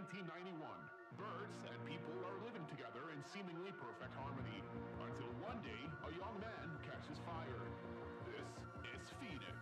1991. Birds and people are living together in seemingly perfect harmony. Until one day, a young man catches fire. This is Phoenix.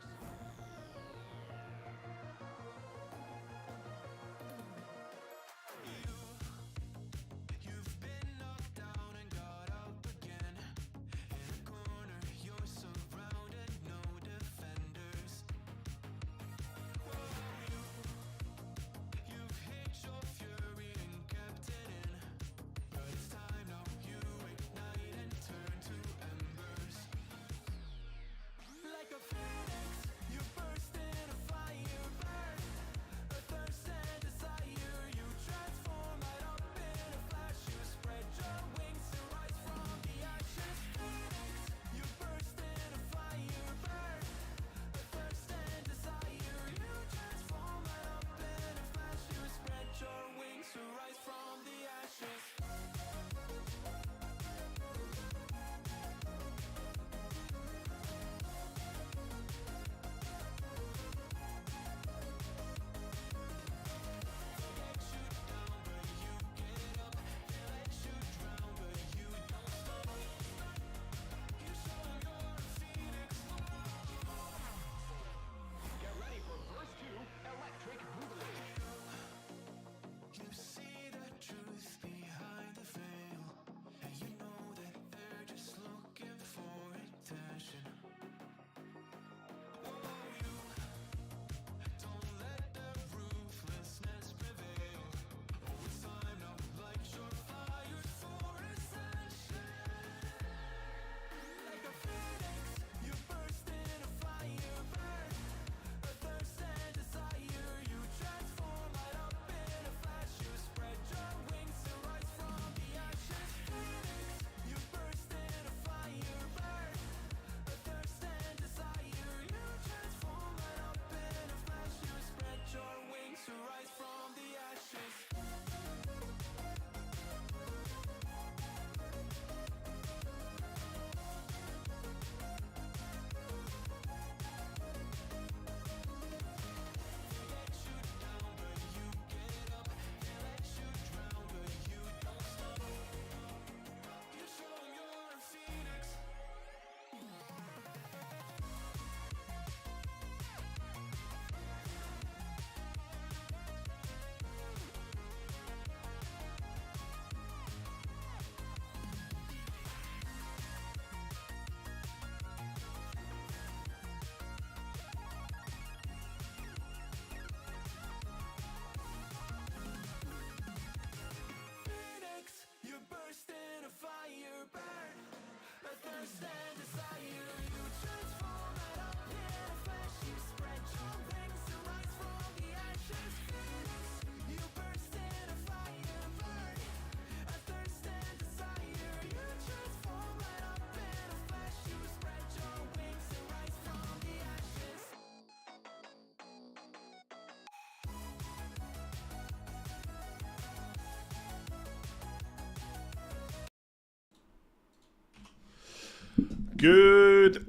Good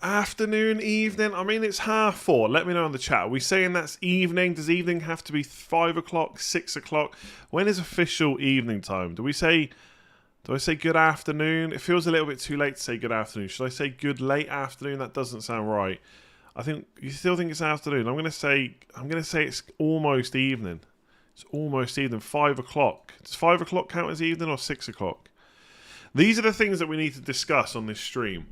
afternoon, evening. I mean, it's 4:30. Let me know in the chat. Are we saying that's evening? Does evening have to be 5 o'clock, 6 o'clock? When is official evening time? Do I say good afternoon? It feels a little bit too late to say good afternoon. Should I say good late afternoon? That doesn't sound right. I think you still think it's afternoon. I'm gonna say it's almost evening. It's almost evening. 5 o'clock. Does 5 o'clock count as evening or 6 o'clock? These are the things that we need to discuss on this stream.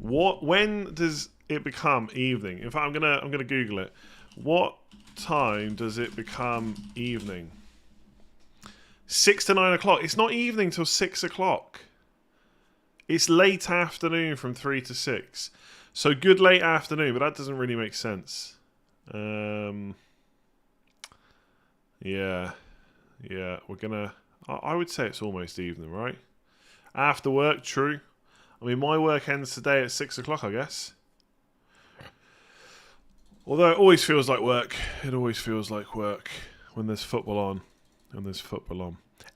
When does it become evening? In fact, I'm gonna Google it. What time does it become evening? 6 to 9 o'clock. It's not evening till 6 o'clock. It's late afternoon from 3 to 6. So good late afternoon, but that doesn't really make sense. Yeah. We're gonna. I would say it's almost evening, right? After work, true. I mean, my work ends today at 6 o'clock, I guess. Although it always feels like work. It always feels like work when there's football on.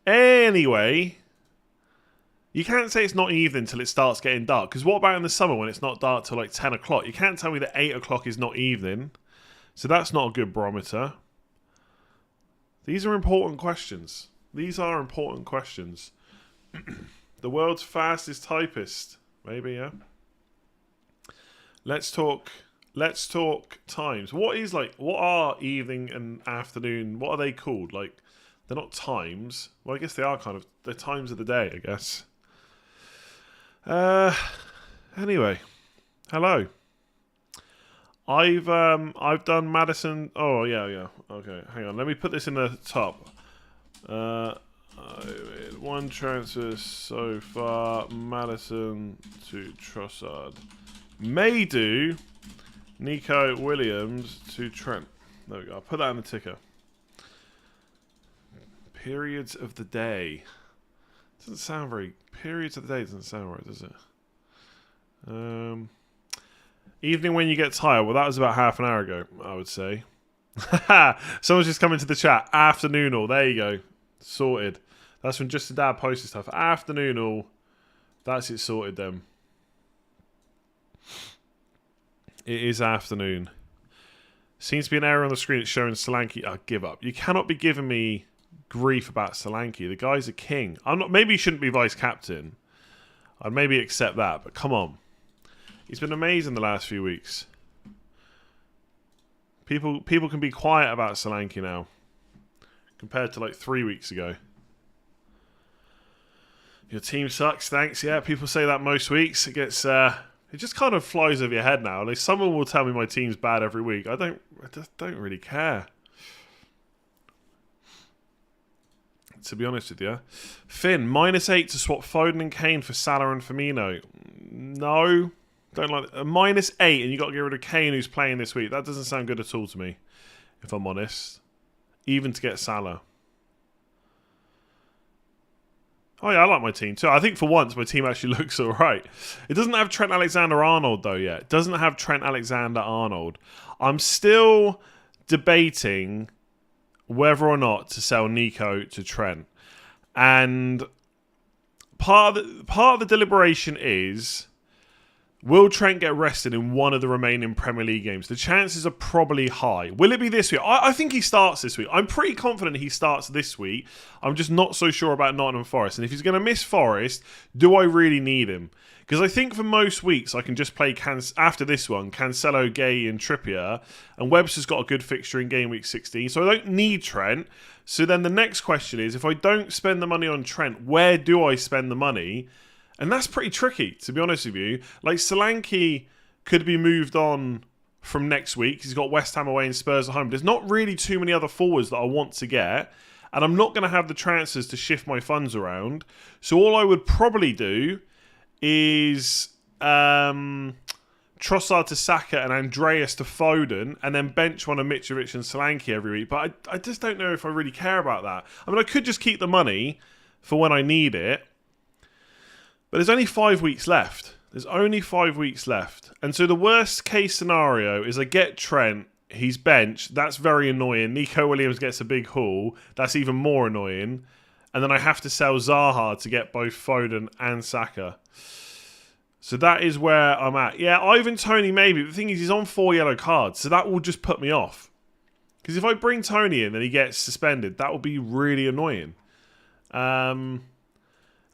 Anyway, you can't say it's not evening until it starts getting dark. Because what about in the summer when it's not dark till like 10 o'clock? You can't tell me that 8 o'clock is not evening. So that's not a good barometer. These are important questions. These are important questions. The world's fastest typist. Maybe, yeah. Let's talk times. What are evening and afternoon? What are they called? Like, they're not times. Well, I guess they are kind of. They're times of the day, I guess. Anyway. Hello. I've done Madison. Oh yeah. Okay, hang on. Let me put this in the top. I made one transfer so far. Madison to Trossard. May do. Nico Williams to Trent. There we go. I'll put that in the ticker. Periods of the day. Doesn't sound very. Periods of the day doesn't sound right, does it? Evening when you get tired. Well, that was about half an hour ago, I would say. Someone's just come into the chat. Afternoon all. There you go. Sorted. That's when Just a Dad posted stuff. Afternoon all. That's it sorted then. It is afternoon. Seems to be an error on the screen. It's showing Solanke. I give up. You cannot be giving me grief about Solanke. The guy's a king. Maybe he shouldn't be vice captain. I'd maybe accept that, but come on. He's been amazing the last few weeks. People can be quiet about Solanke now, compared to like 3 weeks ago. Your team sucks, thanks. Yeah, people say that most weeks. It gets it just kind of flies over your head now. Like, someone will tell me my team's bad every week. I just don't really care. To be honest with you. Finn, -8 to swap Foden and Kane for Salah and Firmino. No. Don't like it. -8 and you got to get rid of Kane who's playing this week. That doesn't sound good at all to me, if I'm honest. Even to get Salah. Oh yeah, I like my team too. I think for once my team actually looks alright. It doesn't have Trent Alexander-Arnold though yet. It doesn't have Trent Alexander-Arnold. I'm still debating whether or not to sell Nico to Trent. And part of the deliberation is, will Trent get rested in one of the remaining Premier League games? The chances are probably high. Will it be this week? I think he starts this week. I'm pretty confident he starts this week. I'm just not so sure about Nottingham Forest. And if he's going to miss Forest, do I really need him? Because I think for most weeks I can just play, after this one, Cancelo, Gay and Trippier. And Webster's got a good fixture in Game Week 16. So I don't need Trent. So then the next question is, if I don't spend the money on Trent, where do I spend the money? And that's pretty tricky, to be honest with you. Like, Solanke could be moved on from next week. He's got West Ham away and Spurs at home. There's not really too many other forwards that I want to get. And I'm not going to have the transfers to shift my funds around. So all I would probably do is Trossard to Saka and Andreas to Foden, and then bench one of Mitrovic and Solanke every week. But I just don't know if I really care about that. I mean, I could just keep the money for when I need it. But there's only 5 weeks left. There's only 5 weeks left. And so the worst case scenario is I get Trent, he's benched, that's very annoying. Nico Williams gets a big haul, that's even more annoying. And then I have to sell Zaha to get both Foden and Saka. So that is where I'm at. Yeah, Ivan Toney maybe, but the thing is he's on 4 yellow cards, so that will just put me off. Because if I bring Toney in and he gets suspended, that will be really annoying.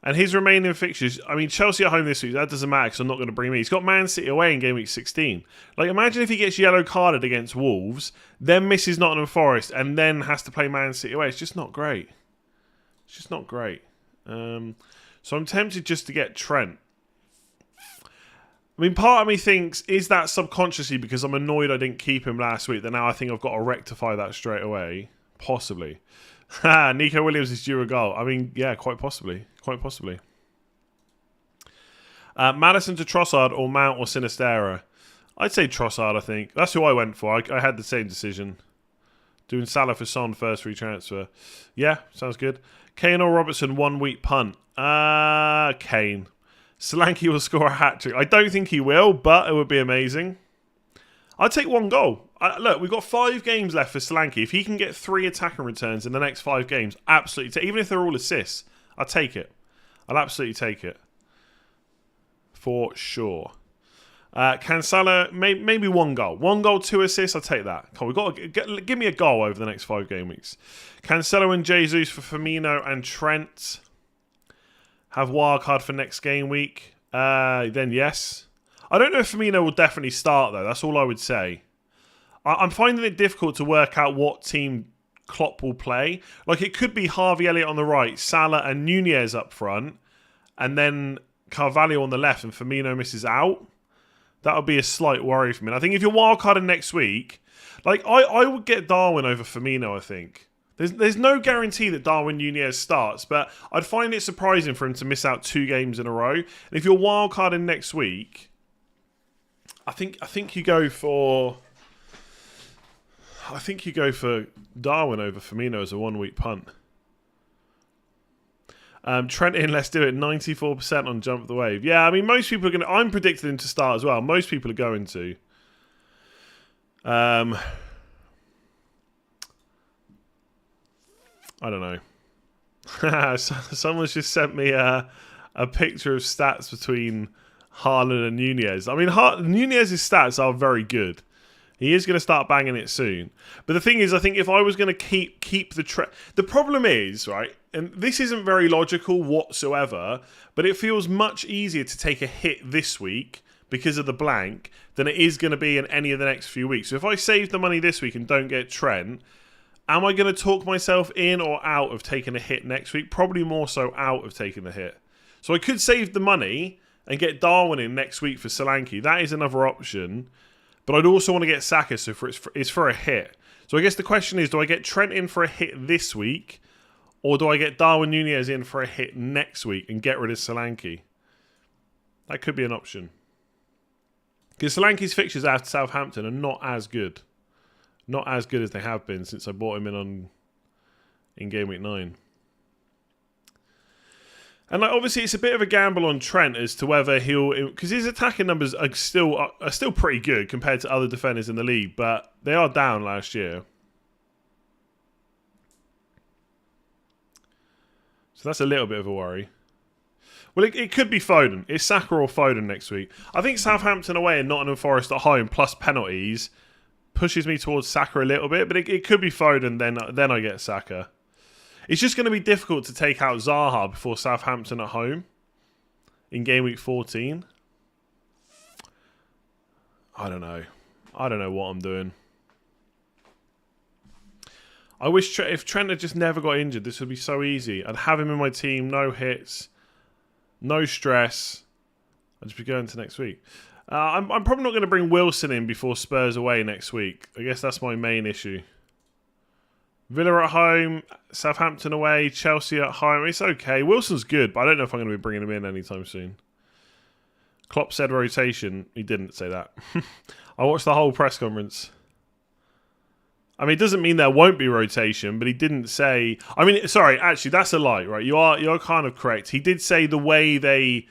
And his remaining fixtures, I mean, Chelsea at home this week, that doesn't matter because I'm not going to bring me. He's got Man City away in Game Week 16. Like, imagine if he gets yellow carded against Wolves, then misses Nottingham Forest, and then has to play Man City away. It's just not great. It's just not great. So I'm tempted just to get Trent. I mean, part of me thinks, is that subconsciously because I'm annoyed I didn't keep him last week, that now I think I've got to rectify that straight away? Possibly. Nico Williams is due a goal. I mean, yeah, quite possibly. Quite possibly. Madison to Trossard or Mount or Sinistera? I'd say Trossard, I think. That's who I went for. I had the same decision. Doing Salah for Son first free transfer. Yeah, sounds good. Kane or Robertson, 1 week punt? Kane. Solanke will score a hat-trick. I don't think he will, but it would be amazing. I'd take 1 goal. Look, we've got 5 games left for Solanke. If he can get 3 attacking returns in the next 5 games, absolutely. Even if they're all assists, I'll take it. I'll absolutely take it. For sure. Can Salah, maybe 1 goal. 1 goal, 2 assists, I'll take that. Come on, we've got to give me a goal over the next 5 game weeks. Cancelo and Jesus for Firmino and Trent. Have wildcard for next game week. Then yes. I don't know if Firmino will definitely start, though. That's all I would say. I'm finding it difficult to work out what team Klopp will play. Like, it could be Harvey Elliott on the right, Salah and Nunez up front, and then Carvalho on the left and Firmino misses out. That would be a slight worry for me. And I think if you're wildcarding next week, like I would get Darwin over Firmino, I think. There's no guarantee that Darwin Nunez starts, but I'd find it surprising for him to miss out 2 games in a row. And if you're wildcarding next week, I think you go for Darwin over Firmino as a 1-week punt. Trent in, let's do it. 94% on Jump the Wave. Yeah, I mean, most people are going to... I'm predicting him to start as well. Most people are going to. I don't know. Someone's just sent me a picture of stats between Haaland and Nunez. I mean, Nunez's stats are very good. He is going to start banging it soon. But the thing is, I think if I was going to keep the trend... The problem is, right, and this isn't very logical whatsoever, but it feels much easier to take a hit this week because of the blank than it is going to be in any of the next few weeks. So if I save the money this week and don't get Trent, am I going to talk myself in or out of taking a hit next week? Probably more so out of taking the hit. So I could save the money and get Darwin in next week for Solanke. That is another option. But I'd also want to get Saka, so it's for a hit. So I guess the question is, do I get Trent in for a hit this week, or do I get Darwin Nunez in for a hit next week and get rid of Solanke? That could be an option. Because Solanke's fixtures after Southampton are not as good. Not as good as they have been since I bought him in Game Week 9. And like, obviously, it's a bit of a gamble on Trent as to whether he'll... Because his attacking numbers are still pretty good compared to other defenders in the league, but they are down last year. So that's a little bit of a worry. Well, it could be Foden. It's Saka or Foden next week. I think Southampton away and Nottingham Forest at home plus penalties pushes me towards Saka a little bit, but it could be Foden, then I get Saka. It's just going to be difficult to take out Zaha before Southampton at home in Game Week 14. I don't know. I don't know what I'm doing. I wish if Trent had just never got injured, this would be so easy. I'd have him in my team, no hits, no stress. I'd just be going to next week. I'm probably not going to bring Wilson in before Spurs away next week. I guess that's my main issue. Villa at home, Southampton away, Chelsea at home. It's okay. Wilson's good, but I don't know if I'm going to be bringing him in anytime soon. Klopp said rotation. He didn't say that. I watched the whole press conference. I mean, it doesn't mean there won't be rotation, but he didn't say... I mean, sorry, actually, that's a lie, right? You're kind of correct. He did say the way they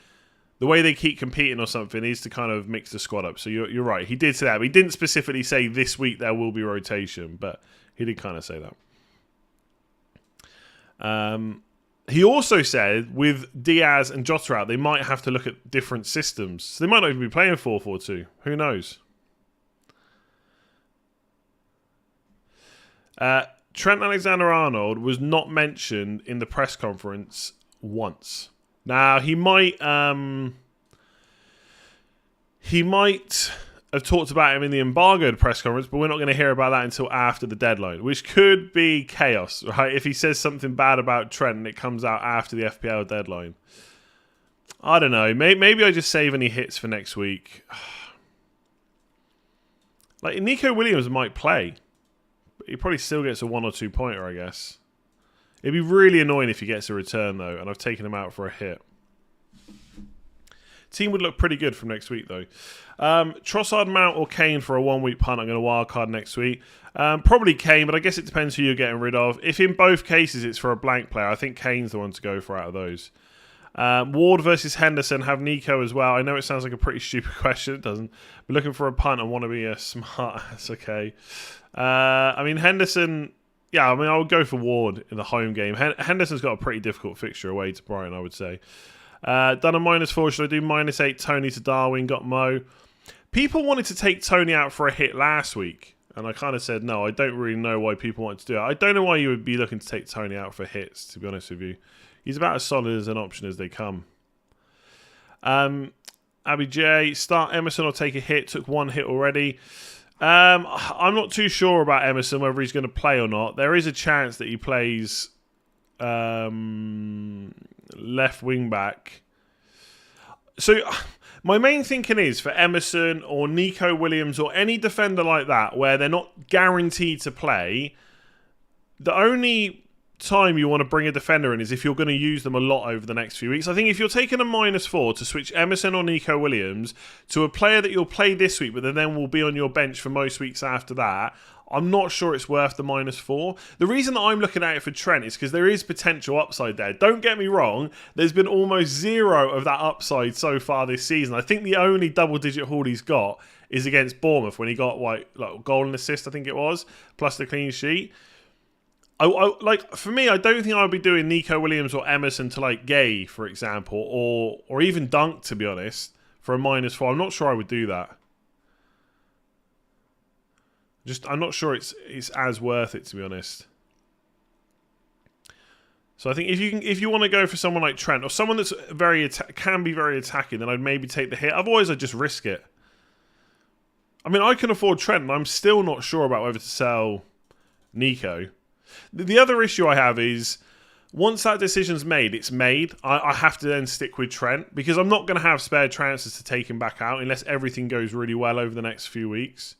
keep competing or something is to kind of mix the squad up. So you're right. He did say that, but he didn't specifically say this week there will be rotation, but he did kind of say that. He also said with Diaz and Jota out, they might have to look at different systems. So they might not even be playing 4-4-2. Who knows? Trent Alexander-Arnold was not mentioned in the press conference once. Now, he might have talked about him in the embargoed press conference, but we're not going to hear about that until after the deadline, which could be chaos, right? If he says something bad about Trent and it comes out after the FPL deadline. I don't know. Maybe I just save any hits for next week. Like, Nico Williams might play. But he probably still gets a 1 or 2 pointer, I guess. It'd be really annoying if he gets a return, though, and I've taken him out for a hit. Team would look pretty good from next week, though. Trossard, Mount, or Kane for a 1-week punt. I'm going to wildcard next week. Probably Kane, but I guess it depends who you're getting rid of. If in both cases it's for a blank player, I think Kane's the one to go for out of those. Ward versus Henderson, have Nico as well. I know it sounds like a pretty stupid question. It doesn't. But looking for a punt and want to be a smart ass, okay. I mean, Henderson... Yeah, I mean, I would go for Ward in the home game. Henderson's got a pretty difficult fixture away to Brighton, I would say. Done a -4. Should I do -8? Tony to Darwin. Got Mo. people wanted to take Tony out for a hit last week, and I kind of said, no, I don't really know why people want to do it. I don't know why you would be looking to take Tony out for hits, to be honest with you. He's about as solid as an option as they come. Abby J, start Emerson or take a hit. Took one hit already. I'm not too sure about Emerson, whether he's going to play or not. There is a chance that he plays left wing back. So my main thinking is for Emerson or Nico Williams or any defender like that where they're not guaranteed to play, the only time you want to bring a defender in is if you're going to use them a lot over the next few weeks. I think if you're taking a -4 to switch Emerson or Nico Williams to a player that you'll play this week but then will be on your bench for most weeks after that, I'm not sure it's worth the -4. The reason that I'm looking at it for Trent is because there is potential upside there. Don't get me wrong, there's been almost zero of that upside so far this season. I think the only double-digit haul he's got is against Bournemouth when he got like goal and assist, I think it was, plus the clean sheet. Like for me, I don't think I would be doing Nico Williams or Emerson to like Gay, for example, or even Dunk, to be honest, for a -4. I'm not sure I would do that. I'm not sure it's as worth it, to be honest. So I think if you want to go for someone like Trent or someone that's can be very attacking, then I'd maybe take the hit. Otherwise, I'd just risk it. I mean, I can afford Trent, and I'm still not sure about whether to sell Nico. The other issue I have is once that decision's made, it's made. I have to then stick with Trent because I'm not going to have spare transfers to take him back out unless everything goes really well over the next few weeks.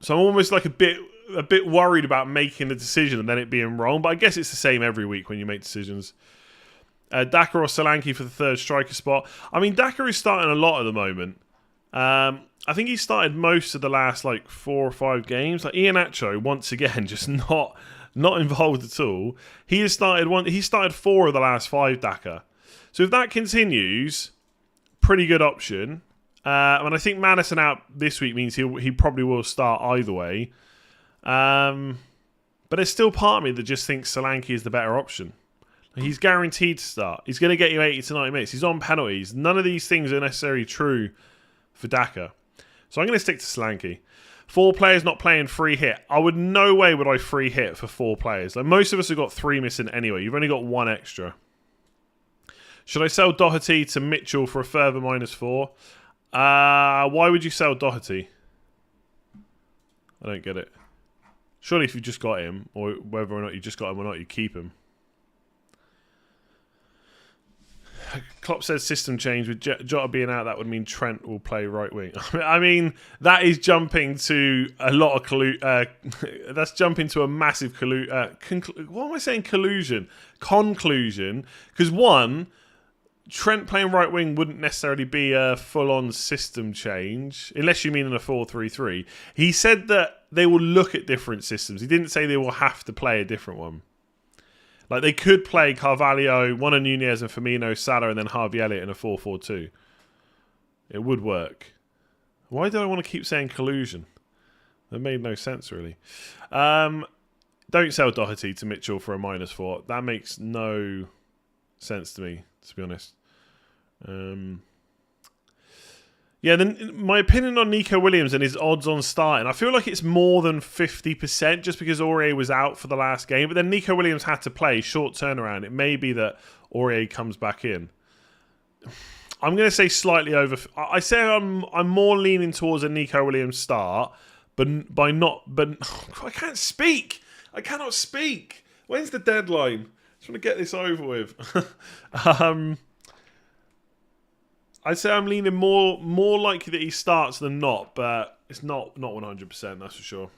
So I'm almost like a bit worried about making the decision and then it being wrong. But I guess it's the same every week when you make decisions. Daka or Solanke for the third striker spot. I mean, Daka is starting a lot at the moment. I think he started most of the last 4 or 5 games. Like Iheanacho, once again, just not involved at all. He started 4 of the last 5, Daka. So if that continues, pretty good option. And I think Madison out this week means he probably will start either way. But there's still part of me that just thinks Solanke is the better option. He's guaranteed to start. He's going to get you 80 to 90 minutes. He's on penalties. None of these things are necessarily true for Daka. So I'm going to stick to Solanke. 4 players not playing free hit. No way would I free hit for 4 players. Like most of us have got 3 missing anyway. You've only got 1 extra. Should I sell Doherty to Mitchell for a further -4? Why would you sell Doherty? I don't get it. Surely if you just got him, or whether or not you just got him or not, you keep him. Klopp says system change with Jota being out. That would mean Trent will play right wing. I mean, that is jumping to a lot of that's jumping to a massive what am I saying? Conclusion. Because one, Trent playing right wing wouldn't necessarily be a full-on system change, unless you mean in a 4-3-3. He said that they will look at different systems. He didn't say they will have to play a different one. Like, they could play Carvalho, one of Nunez and Firmino, Salah, and then Harvey Elliott in a 4-4-2. It would work. Why do I want to keep saying collusion? That made no sense, really. Don't sell Doherty to Mitchell for a -4. That makes no sense to me, to be honest. Then my opinion on Nico Williams and his odds on starting, I feel like it's more than 50% just because Aurier was out for the last game. But then Nico Williams had to play, short turnaround. It may be that Aurier comes back in. I'm going to say slightly over. I say I'm more leaning towards a Nico Williams start, but I can't speak. I cannot speak. When's the deadline? I just want to get this over with. I'd say I'm leaning more likely that he starts than not, but it's not 100%, that's for sure.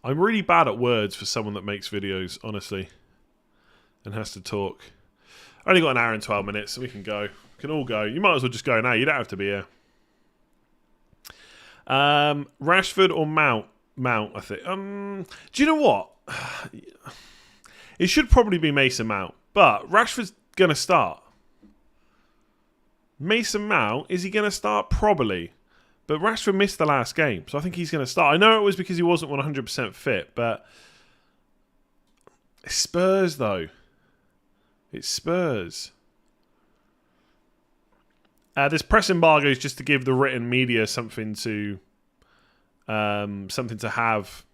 I'm really bad at words for someone that makes videos, honestly, and has to talk. I only got an hour and 12 minutes, so we can go. We can all go. You might as well just go now. You don't have to be here. Rashford or Mount, I think. Do you know what? It should probably be Mason Mount, but Rashford's going to start. Mason Mount, is he going to start? Probably. But Rashford missed the last game, so I think he's going to start. I know it was because he wasn't 100% fit, but it's Spurs, though. It's Spurs. This press embargo is just to give the written media something to have,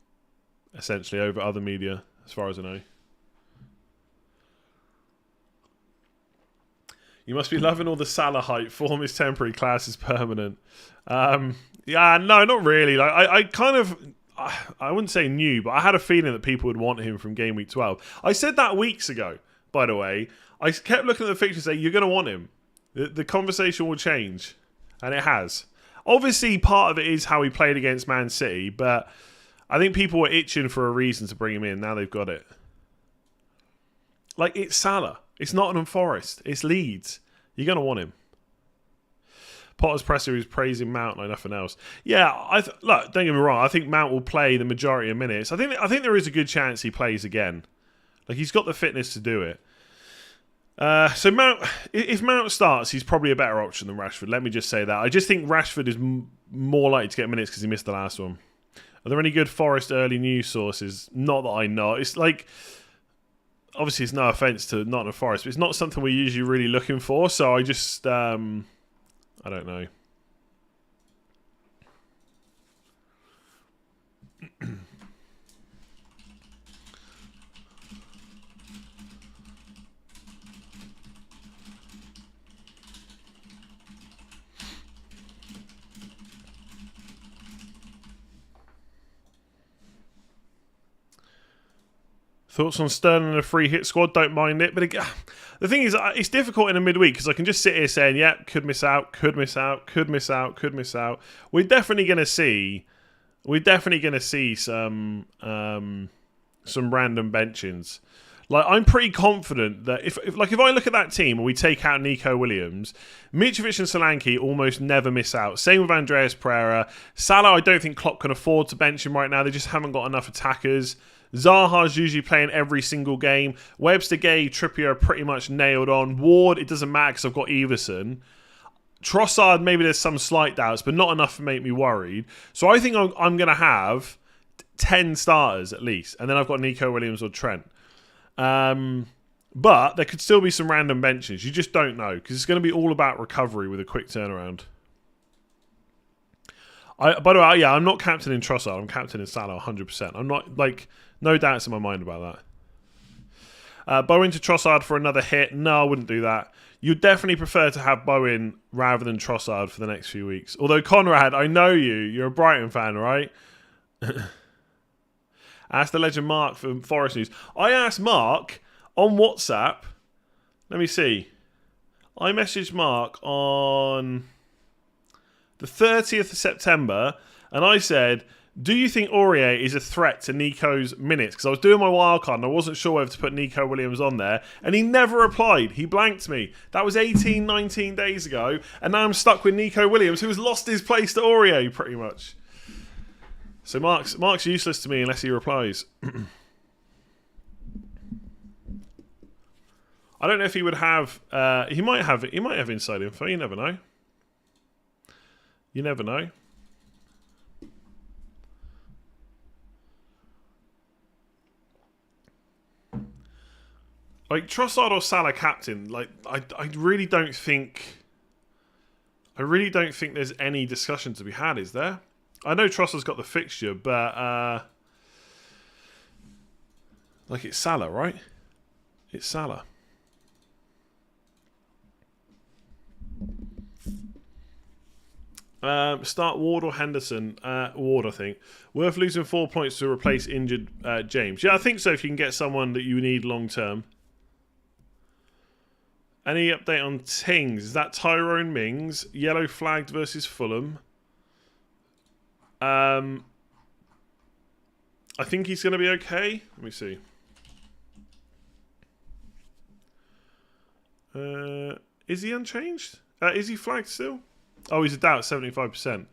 essentially, over other media, as far as I know. You must be loving all the Salah hype. Form is temporary, class is permanent. Yeah, no, not really. Like I kind of, I wouldn't say knew, but I had a feeling that people would want him from game week 12. I said that weeks ago, by the way. I kept looking at the fixtures and say, you're going to want him. The conversation will change. And it has. Obviously, part of it is how he played against Man City, but I think people were itching for a reason to bring him in. Now they've got it. Like, it's Salah. It's Nottingham Forest. It's Leeds. You're going to want him. Potter's presser is praising Mount like nothing else. Yeah, look, don't get me wrong. I think Mount will play the majority of minutes. I think there is a good chance he plays again. Like, he's got the fitness to do it. So Mount, if Mount starts, he's probably a better option than Rashford. Let me just say that. I just think Rashford is more likely to get minutes because he missed the last one. Are there any good Forest early news sources? Not that I know. It's like, obviously, it's no offence to Nottingham Forest, but it's not something we're usually really looking for. So I just, I don't know. Thoughts on Sterling and a free hit squad? Don't mind it, but again, the thing is, it's difficult in a midweek because I can just sit here saying, "Yeah, could miss out, could miss out, could miss out, could miss out." We're definitely going to see some random benchings. Like, I'm pretty confident that if I look at that team and we take out Nico Williams, Mitrovic and Solanke almost never miss out. Same with Andreas Pereira. Salah, I don't think Klopp can afford to bench him right now. They just haven't got enough attackers. Zaha's usually playing every single game. Webster, Gay, Trippier are pretty much nailed on. Ward, it doesn't matter because I've got Everson. Trossard, maybe there's some slight doubts, but not enough to make me worried. So I think I'm going to have 10 starters at least. And then I've got Nico Williams or Trent. But there could still be some random benches. You just don't know because it's going to be all about recovery with a quick turnaround. By the way, yeah, I'm not captaining Trossard. I'm captaining Salah 100%. I'm not, no doubts in my mind about that. Bowen to Trossard for another hit. No, I wouldn't do that. You'd definitely prefer to have Bowen rather than Trossard for the next few weeks. Although, Conrad, I know you. You're a Brighton fan, right? Ask the legend Mark from Forest News. I asked Mark on WhatsApp. Let me see. I messaged Mark on the 30th of September, and I said, do you think Aurier is a threat to Nico's minutes? Because I was doing my wildcard and I wasn't sure whether to put Nico Williams on there, and he never replied. He blanked me. That was 18, 19 days ago, and now I'm stuck with Nico Williams, who has lost his place to Aurier, pretty much. So Mark's useless to me unless he replies. I don't know if he would have... He might have inside info. You never know. You never know. Like, Trossard or Salah captain, like, I really don't think... I really don't think there's any discussion to be had, is there? I know Trossard's got the fixture, but... like, it's Salah, right? It's Salah. Start Ward or Henderson? Ward, I think. Worth losing 4 points to replace injured James. Yeah, I think so if you can get someone that you need long term. Any update on Tings? Is that Tyrone Mings? Yellow flagged versus Fulham. I think he's going to be okay. Let me see. Is he unchanged? Is he flagged still? Oh, he's a doubt, 75%.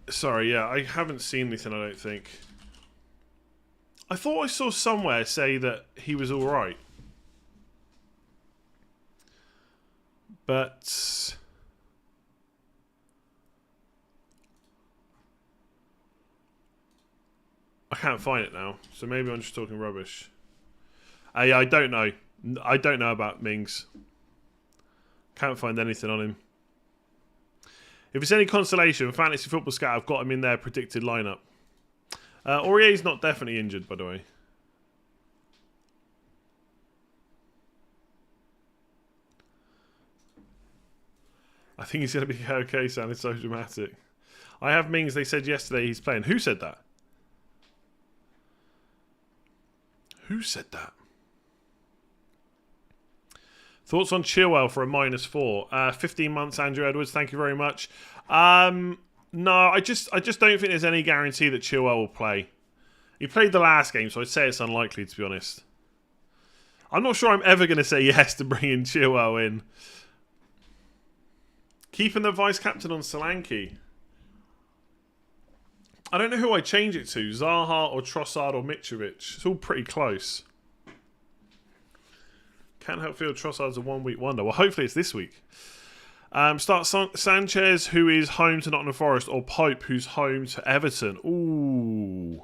Sorry, yeah, I haven't seen anything, I don't think. I thought I saw somewhere say that he was alright. But... I can't find it now, so maybe I'm just talking rubbish. Yeah, I don't know. I don't know about Mings. Can't find anything on him. If it's any consolation, Fantasy Football Scout, I've got him in their predicted lineup. Aurier's not definitely injured, by the way. I think he's going to be okay, sounded so dramatic. I have Mings, they said yesterday he's playing. Who said that? Who said that? Thoughts on Chilwell for a -4? 15 months, Andrew Edwards, thank you very much. No, I just don't think there's any guarantee that Chilwell will play. He played the last game, so I'd say it's unlikely, to be honest. I'm not sure I'm ever going to say yes to bringing Chilwell in. Keeping the vice-captain on Solanke. I don't know who I change it to. Zaha or Trossard or Mitrovic. It's all pretty close. Can't help feel Trossard's a one-week wonder. Well, hopefully it's this week. Start Sanchez, who is home to Nottingham Forest, or Pope, who's home to Everton. Ooh.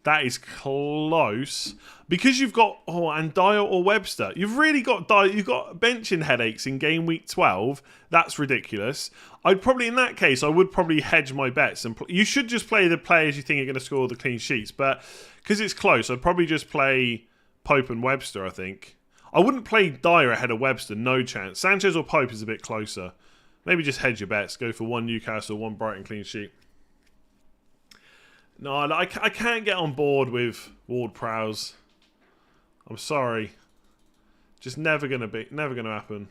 That is close. Because you've got and Dyer or Webster. You've really got you've got benching headaches in game week 12. That's ridiculous. I'd probably, in that case, I would probably hedge my bets. And you should just play the players you think are going to score the clean sheets. But because it's close, I'd probably just play Pope and Webster, I think. I wouldn't play Dyer ahead of Webster, no chance. Sanchez or Pope is a bit closer. Maybe just hedge your bets. Go for one Newcastle, one Brighton clean sheet. No, I can't get on board with Ward-Prowse. I'm sorry. Just never gonna happen.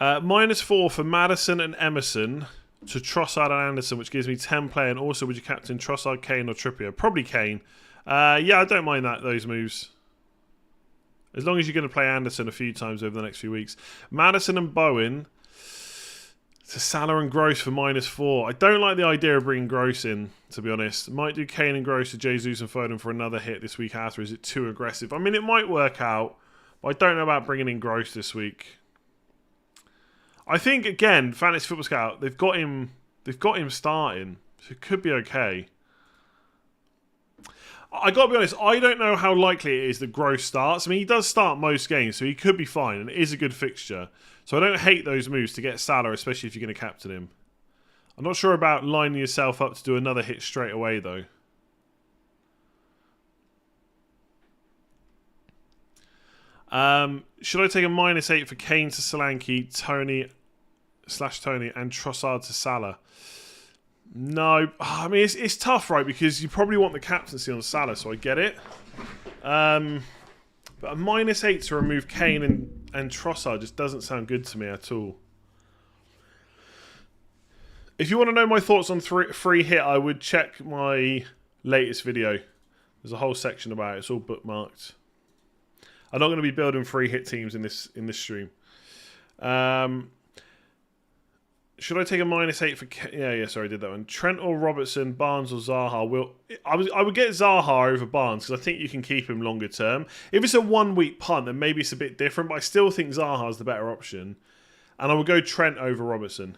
-4 for Maddison and Emerson to Trossard and Anderson, which gives me 10 play. And also, would you captain Trossard, Kane, or Trippier? Probably Kane. Yeah, I don't mind those moves. As long as you're going to play Anderson a few times over the next few weeks. Maddison and Bowen to Salah and Gross for -4. I don't like the idea of bringing Gross in, to be honest. Might do Kane and Gross to Jesus and Foden for another hit this week after. Is it too aggressive? I mean, it might work out, but I don't know about bringing in Gross this week. I think, again, Fantasy Football Scout, they've got him starting, so it could be okay. I got to be honest, I don't know how likely it is that Gross starts. I mean, he does start most games, so he could be fine, and it is a good fixture. So I don't hate those moves to get Salah, especially if you're going to captain him. I'm not sure about lining yourself up to do another hit straight away, though. Should I take a -8 for Kane to Solanke, Tony, and Trossard to Salah? No, I mean, it's tough, right? Because you probably want the captaincy on Salah, so I get it. But a -8 to remove Kane and Trossard just doesn't sound good to me at all. If you want to know my thoughts on free hit, I would check my latest video. There's a whole section about it. It's all bookmarked. I'm not going to be building free hit teams in this stream. Should I take a -8 for... Yeah, sorry, I did that one. Trent or Robertson, Barnes or Zaha? I would get Zaha over Barnes because I think you can keep him longer term. If it's a 1 week punt, then maybe it's a bit different, but I still think Zaha is the better option. And I would go Trent over Robertson.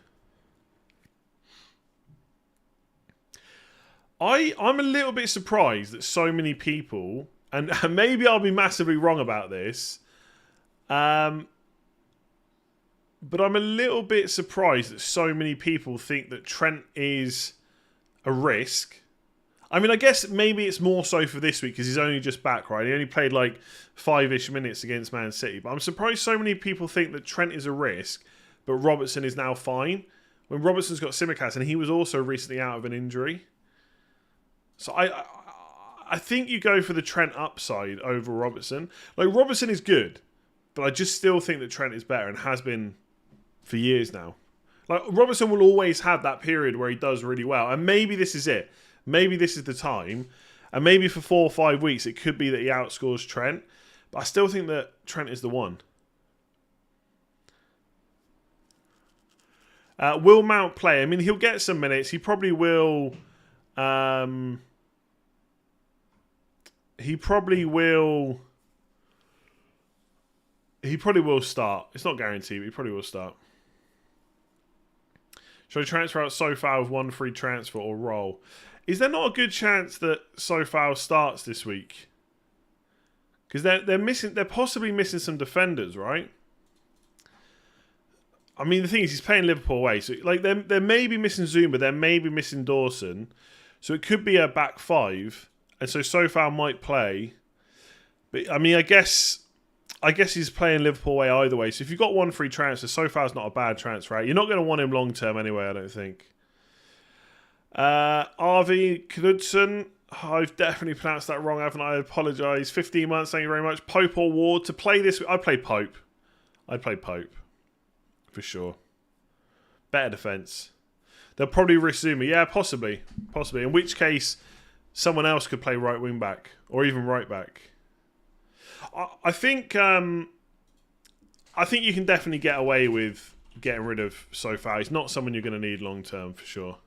I'm a little bit surprised that so many people, and maybe I'll be massively wrong about this, but I'm a little bit surprised that so many people think that Trent is a risk. I mean, I guess maybe it's more so for this week because he's only just back, right? He only played like 5-ish minutes against Man City. But I'm surprised so many people think that Trent is a risk, but Robertson is now fine. When Robertson's got Tsimikas, and he was also recently out of an injury. So I think you go for the Trent upside over Robertson. Like, Robertson is good, but I just still think that Trent is better and has been for years now. Like, Robertson will always have that period where he does really well. And maybe this is it. Maybe this is the time. And maybe for 4 or 5 weeks, it could be that he outscores Trent. But I still think that Trent is the one. Will Mount play? I mean, he'll get some minutes. He probably will... He probably will start. It's not guaranteed, but he probably will start. Should I transfer out Sofal with 1 free transfer or roll? Is there not a good chance that Sofal starts this week? Because they're possibly missing some defenders, right? I mean, the thing is, he's playing Liverpool away, so like they may be missing Zuma, they may be missing Dawson, so it could be a back 5, and so Sofal might play. But I mean, I guess he's playing Liverpool away either way. So if you've got 1 free transfer, Sofal's not a bad transfer. Right? You're not going to want him long term anyway, I don't think. RV Knudsen. I've definitely pronounced that wrong, haven't I? I apologise. 15 months, thank you very much. Pope or Ward to play this. I'd play Pope. For sure. Better defence. They'll probably risk Zuma. Yeah, possibly. In which case, someone else could play right wing back or even right back. I think you can definitely get away with getting rid of Sofal. He's not someone you're going to need long term for sure.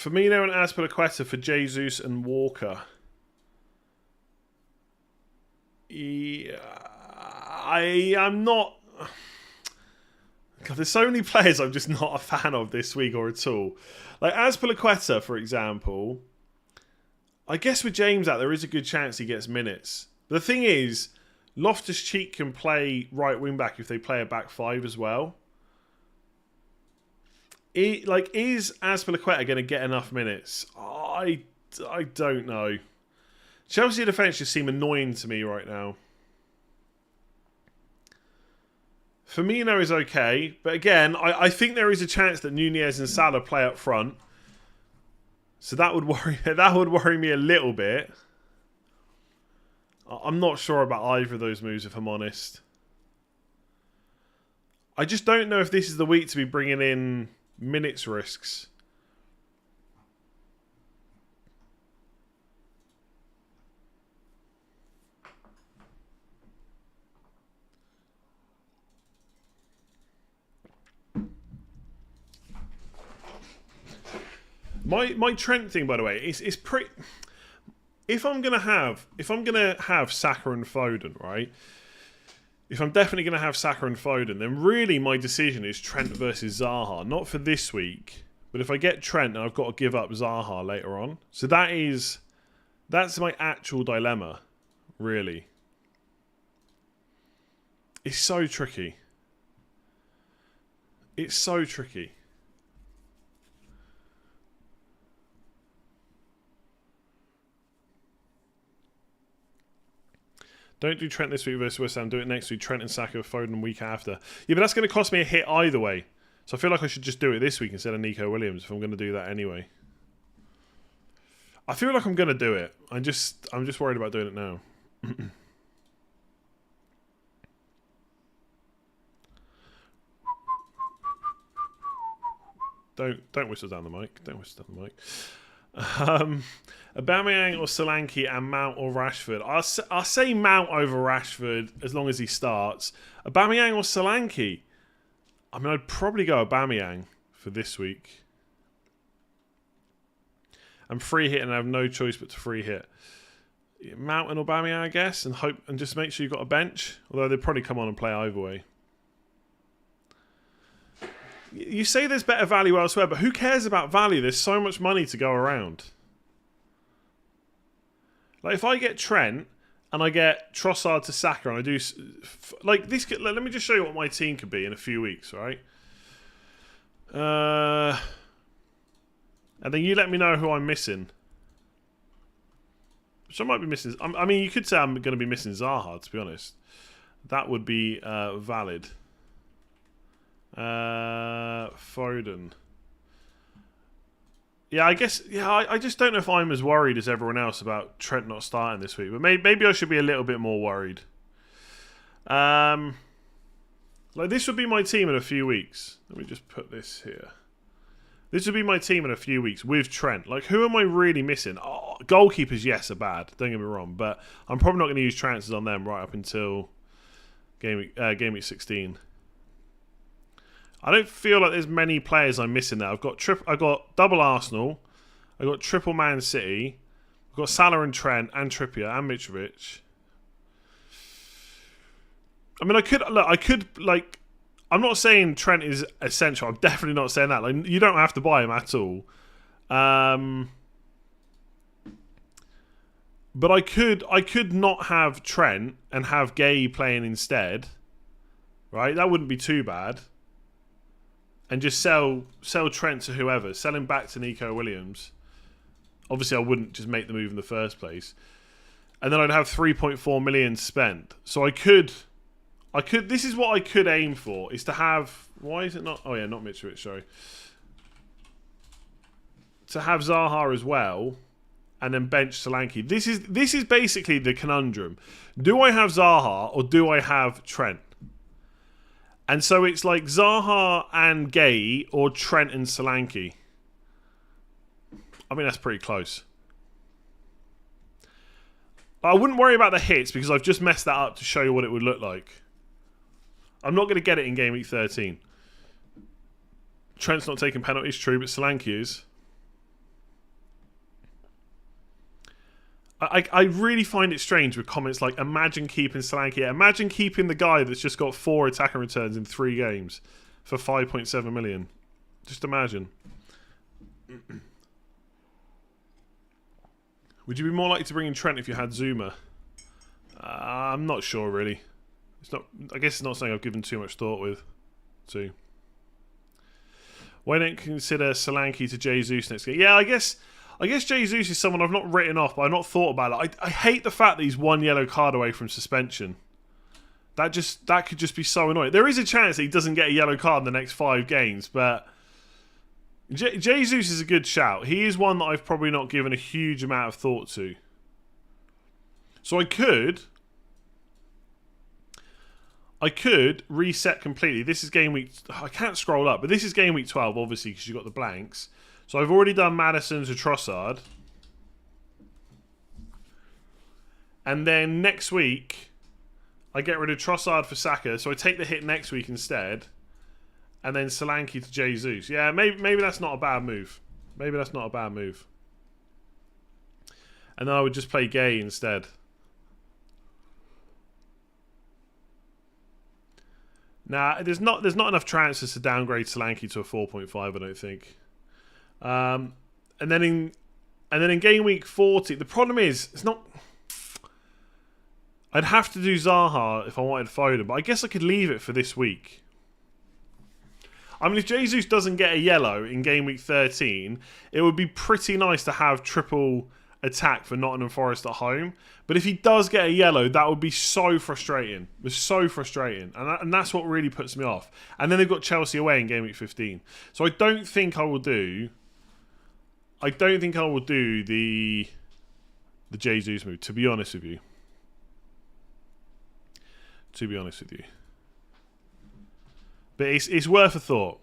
Firmino and Azpilicueta for Jesus and Walker. Yeah, I'm not. God, there's so many players I'm just not a fan of this week or at all. Like Azpilicueta, for example. I guess with James out, there is a good chance he gets minutes. The thing is, Loftus-Cheek can play right wing back if they play a back 5 as well. Is Azpilicueta going to get enough minutes? I don't know. Chelsea defence just seem annoying to me right now. Firmino is okay, but again, I think there is a chance that Nunez and Salah play up front. So that would worry me a little bit. I'm not sure about either of those moves, if I'm honest. I just don't know if this is the week to be bringing in minutes risks. My Trent thing, by the way, is pretty. If I'm gonna have Saka and Foden, right? If I'm definitely gonna have Saka and Foden, then really my decision is Trent versus Zaha. Not for this week, but if I get Trent, I've got to give up Zaha later on. So that's my actual dilemma, really. It's so tricky. It's so tricky. Don't do Trent this week versus West Ham. Do it next week. Trent and Saka with Foden week after. Yeah, but that's going to cost me a hit either way. So I feel like I should just do it this week instead of Nico Williams if I'm going to do that anyway. I feel like I'm going to do it. I'm just worried about doing it now. Don't whistle down the mic. Don't whistle down the mic. Aubameyang or Solanke and Mount or Rashford. I'll say Mount over Rashford as long as he starts. Aubameyang or Solanke. I mean, I'd probably go Aubameyang for this week. I'm free hit and I have no choice but to free hit. Mount and Aubameyang, I guess, and just make sure you've got a bench. Although they'd probably come on and play either way. You say there's better value elsewhere, but who cares about value? There's so much money to go around. Like, if I get Trent and I get Trossard to Saka and I do... Like, this... Let me just show you what my team could be in a few weeks, right? And then you let me know who I'm missing. Which I might be missing... I mean, you could say I'm going to be missing Zaha, to be honest. That would be valid. Foden. Yeah, I guess. Yeah, I just don't know if I'm as worried as everyone else about Trent not starting this week. But maybe I should be a little bit more worried. Like, this would be my team in a few weeks. Let me just put this here. This would be my team in a few weeks with Trent. Like, who am I really missing? Oh, goalkeepers, yes, are bad. Don't get me wrong. But I'm probably not going to use transfers on them right up until game week 16. I don't feel like there's many players I'm missing there. I've got double Arsenal. I've got triple Man City. I've got Salah and Trent and Trippier and Mitrovic. I mean, I'm not saying Trent is essential. I'm definitely not saying that. Like, you don't have to buy him at all. But I could not have Trent and have Gay playing instead. Right? That wouldn't be too bad. And just sell Trent to whoever. Sell him back to Nico Williams. Obviously, I wouldn't just make the move in the first place. And then I'd have 3.4 million spent. So I could. This is what I could aim for, is to have. Why is it not? Oh yeah, not Mitrovic. Sorry. To have Zaha as well, and then bench Solanke. This is basically the conundrum. Do I have Zaha or do I have Trent? And so it's like Zaha and Gay or Trent and Solanke. I mean, that's pretty close. But I wouldn't worry about the hits because I've just messed that up to show you what it would look like. I'm not going to get it in game week 13. Trent's not taking penalties, true, but Solanke is. I really find it strange with comments like, imagine keeping Solanke. Imagine keeping the guy that's just got 4 attacking returns in 3 games for 5.7 million. Just imagine. Would you be more likely to bring in Trent if you had Zuma? I'm not sure, really. I guess it's not something I've given too much thought with. So, why don't you consider Solanke to Jesus next game? Yeah, I guess Jesus is someone I've not written off, but I've not thought about it. I hate the fact that he's 1 yellow card away from suspension. That could just be so annoying. There is a chance that he doesn't get a yellow card in the next 5 games, but Jesus is a good shout. He is one that I've probably not given a huge amount of thought to. So I could reset completely. This is game week. I can't scroll up, but this is game week 12, obviously, because you've got the blanks. So I've already done Maddison to Trossard. And then next week, I get rid of Trossard for Saka. So I take the hit next week instead. And then Solanke to Jesus. Yeah, maybe that's not a bad move. Maybe that's not a bad move. And then I would just play Gay instead. Nah, there's not enough transfers to downgrade Solanke to a 4.5, I don't think. And then in game week 40, the problem is it's not. I'd have to do Zaha if I wanted Foden, but I guess I could leave it for this week. I mean, if Jesus doesn't get a yellow in game week 13, it would be pretty nice to have triple attack for Nottingham Forest at home. But if he does get a yellow, that would be so frustrating. It was so frustrating. And that's what really puts me off. And then they've got Chelsea away in game week 15. So I don't think I will do the Jesus move, to be honest with you. But it's worth a thought.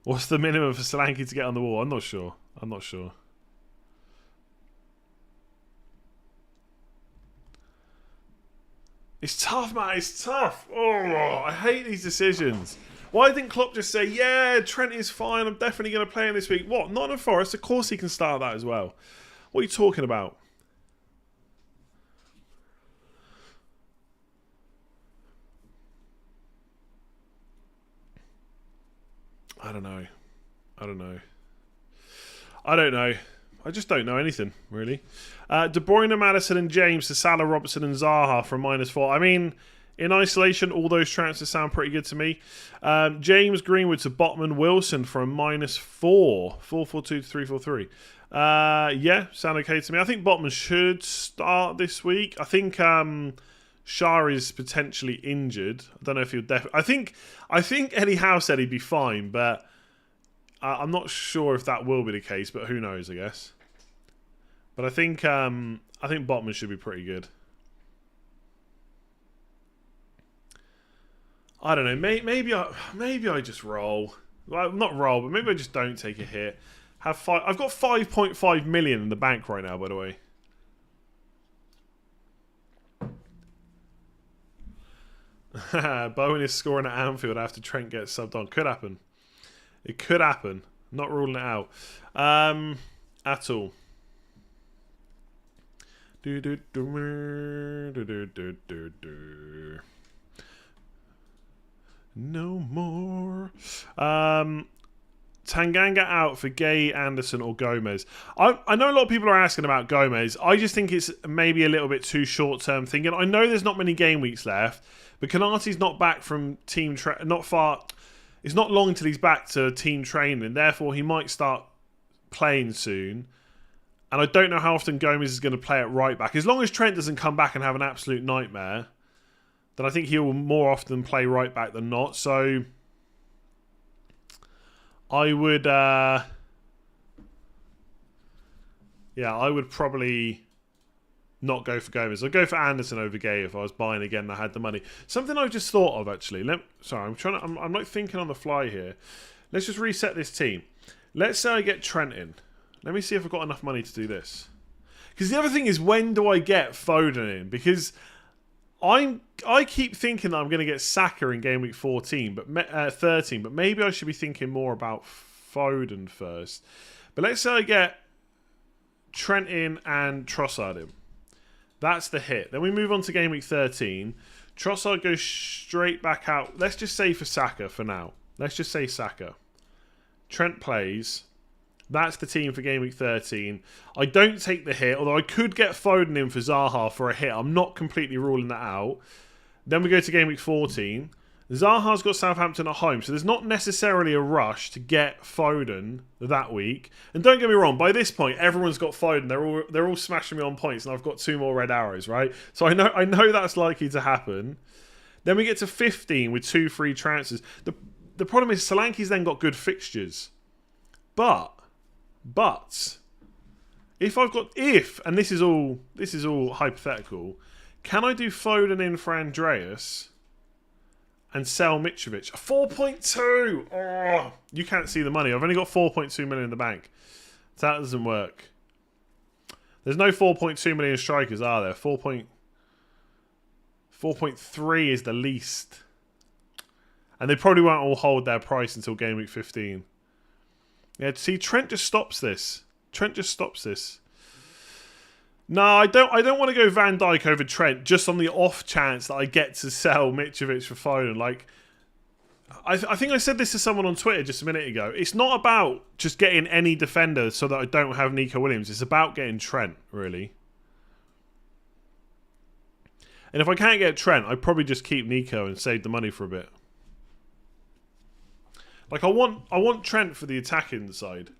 What's the minimum for Solanke to get on the wall? I'm not sure. It's tough, man. It's tough. Oh, I hate these decisions. Why didn't Klopp just say, yeah, Trent is fine. I'm definitely going to play him this week. What? Nottingham Forest? Of course he can start that as well. What are you talking about? I don't know. I just don't know anything, really. De Bruyne, Maddison and James to Salah, Robertson and Zaha from -4. I mean, in isolation, all those transfers sound pretty good to me. James Greenwood to Botman Wilson for a -4. 4-4-2 to 3-4-3. Yeah, sound okay to me. I think Botman should start this week. I think Shah is potentially injured. I don't know if he'll definitely. I think Eddie Howe said he'd be fine, but I'm not sure if that will be the case. But who knows? I guess. But I think Botman should be pretty good. I don't know. Maybe I just roll. Well, not roll, but maybe I just don't take a hit. I've got 5.5 million in the bank right now, by the way. Bowen is scoring at Anfield after Trent gets subbed on. Could happen. It could happen. Not ruling it out. At all. No more. Tanganga out for Gay, Anderson, or Gomez. I know a lot of people are asking about Gomez. I just think it's maybe a little bit too short-term thinking. I know there's not many game weeks left, but Konate's not back from team not far. It's not long till he's back to team training. Therefore, he might start playing soon. And I don't know how often Gomez is going to play at right back. As long as Trent doesn't come back and have an absolute nightmare, then I think he will more often play right back than not. So I would, I would probably not go for Gomez. I'd go for Anderson over Gay if I was buying again and I had the money. Something I've just thought of actually. I'm like thinking on the fly here. Let's just reset this team. Let's say I get Trent in. Let me see if I've got enough money to do this. Because the other thing is, when do I get Foden in? Because I keep thinking that I'm going to get Saka in game week 13, but maybe I should be thinking more about Foden first. But let's say I get Trent in and Trossard in. That's the hit. Then we move on to game week 13. Trossard goes straight back out. Let's just say for Saka for now. Let's just say Saka. Trent plays. That's the team for game week 13. I don't take the hit, although I could get Foden in for Zaha for a hit. I'm not completely ruling that out. Then we go to game week 14. Zaha's got Southampton at home, so there's not necessarily a rush to get Foden that week. And don't get me wrong, by this point, everyone's got Foden. They're all smashing me on points, and I've got 2 more red arrows, right? So I know that's likely to happen. Then we get to 15 with 2 free transfers. The problem is Solanke's then got good fixtures. But and this is all hypothetical, can I do Foden in for Andreas and sell Mitrovic? 4.2. Oh, you can't see the money. I've only got 4.2 million in the bank. So that doesn't work. There's no 4.2 million strikers, are there? 4.3 is the least. And they probably won't all hold their price until game week 15. Yeah, see, Trent just stops this. No, I don't want to go Van Dijk over Trent just on the off chance that I get to sell Mitrovic for Foden. Like, I think I said this to someone on Twitter just a minute ago. It's not about just getting any defender so that I don't have Nico Williams. It's about getting Trent, really. And if I can't get Trent, I'd probably just keep Nico and save the money for a bit. Like, I want Trent for the attacking side.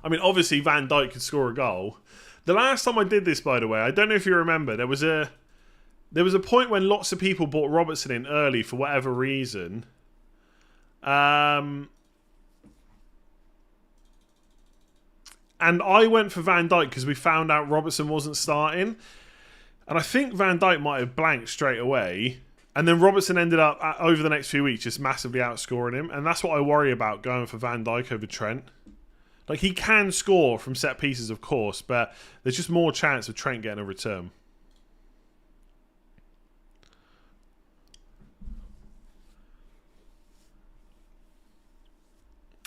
I mean, obviously Van Dijk could score a goal. The last time I did this, by the way, I don't know if you remember, there was a point when lots of people bought Robertson in early for whatever reason. And I went for Van Dijk because we found out Robertson wasn't starting. And I think Van Dijk might have blanked straight away. And then Robertson ended up, over the next few weeks, just massively outscoring him. And that's what I worry about going for Van Dijk over Trent. Like, he can score from set pieces, of course, but there's just more chance of Trent getting a return.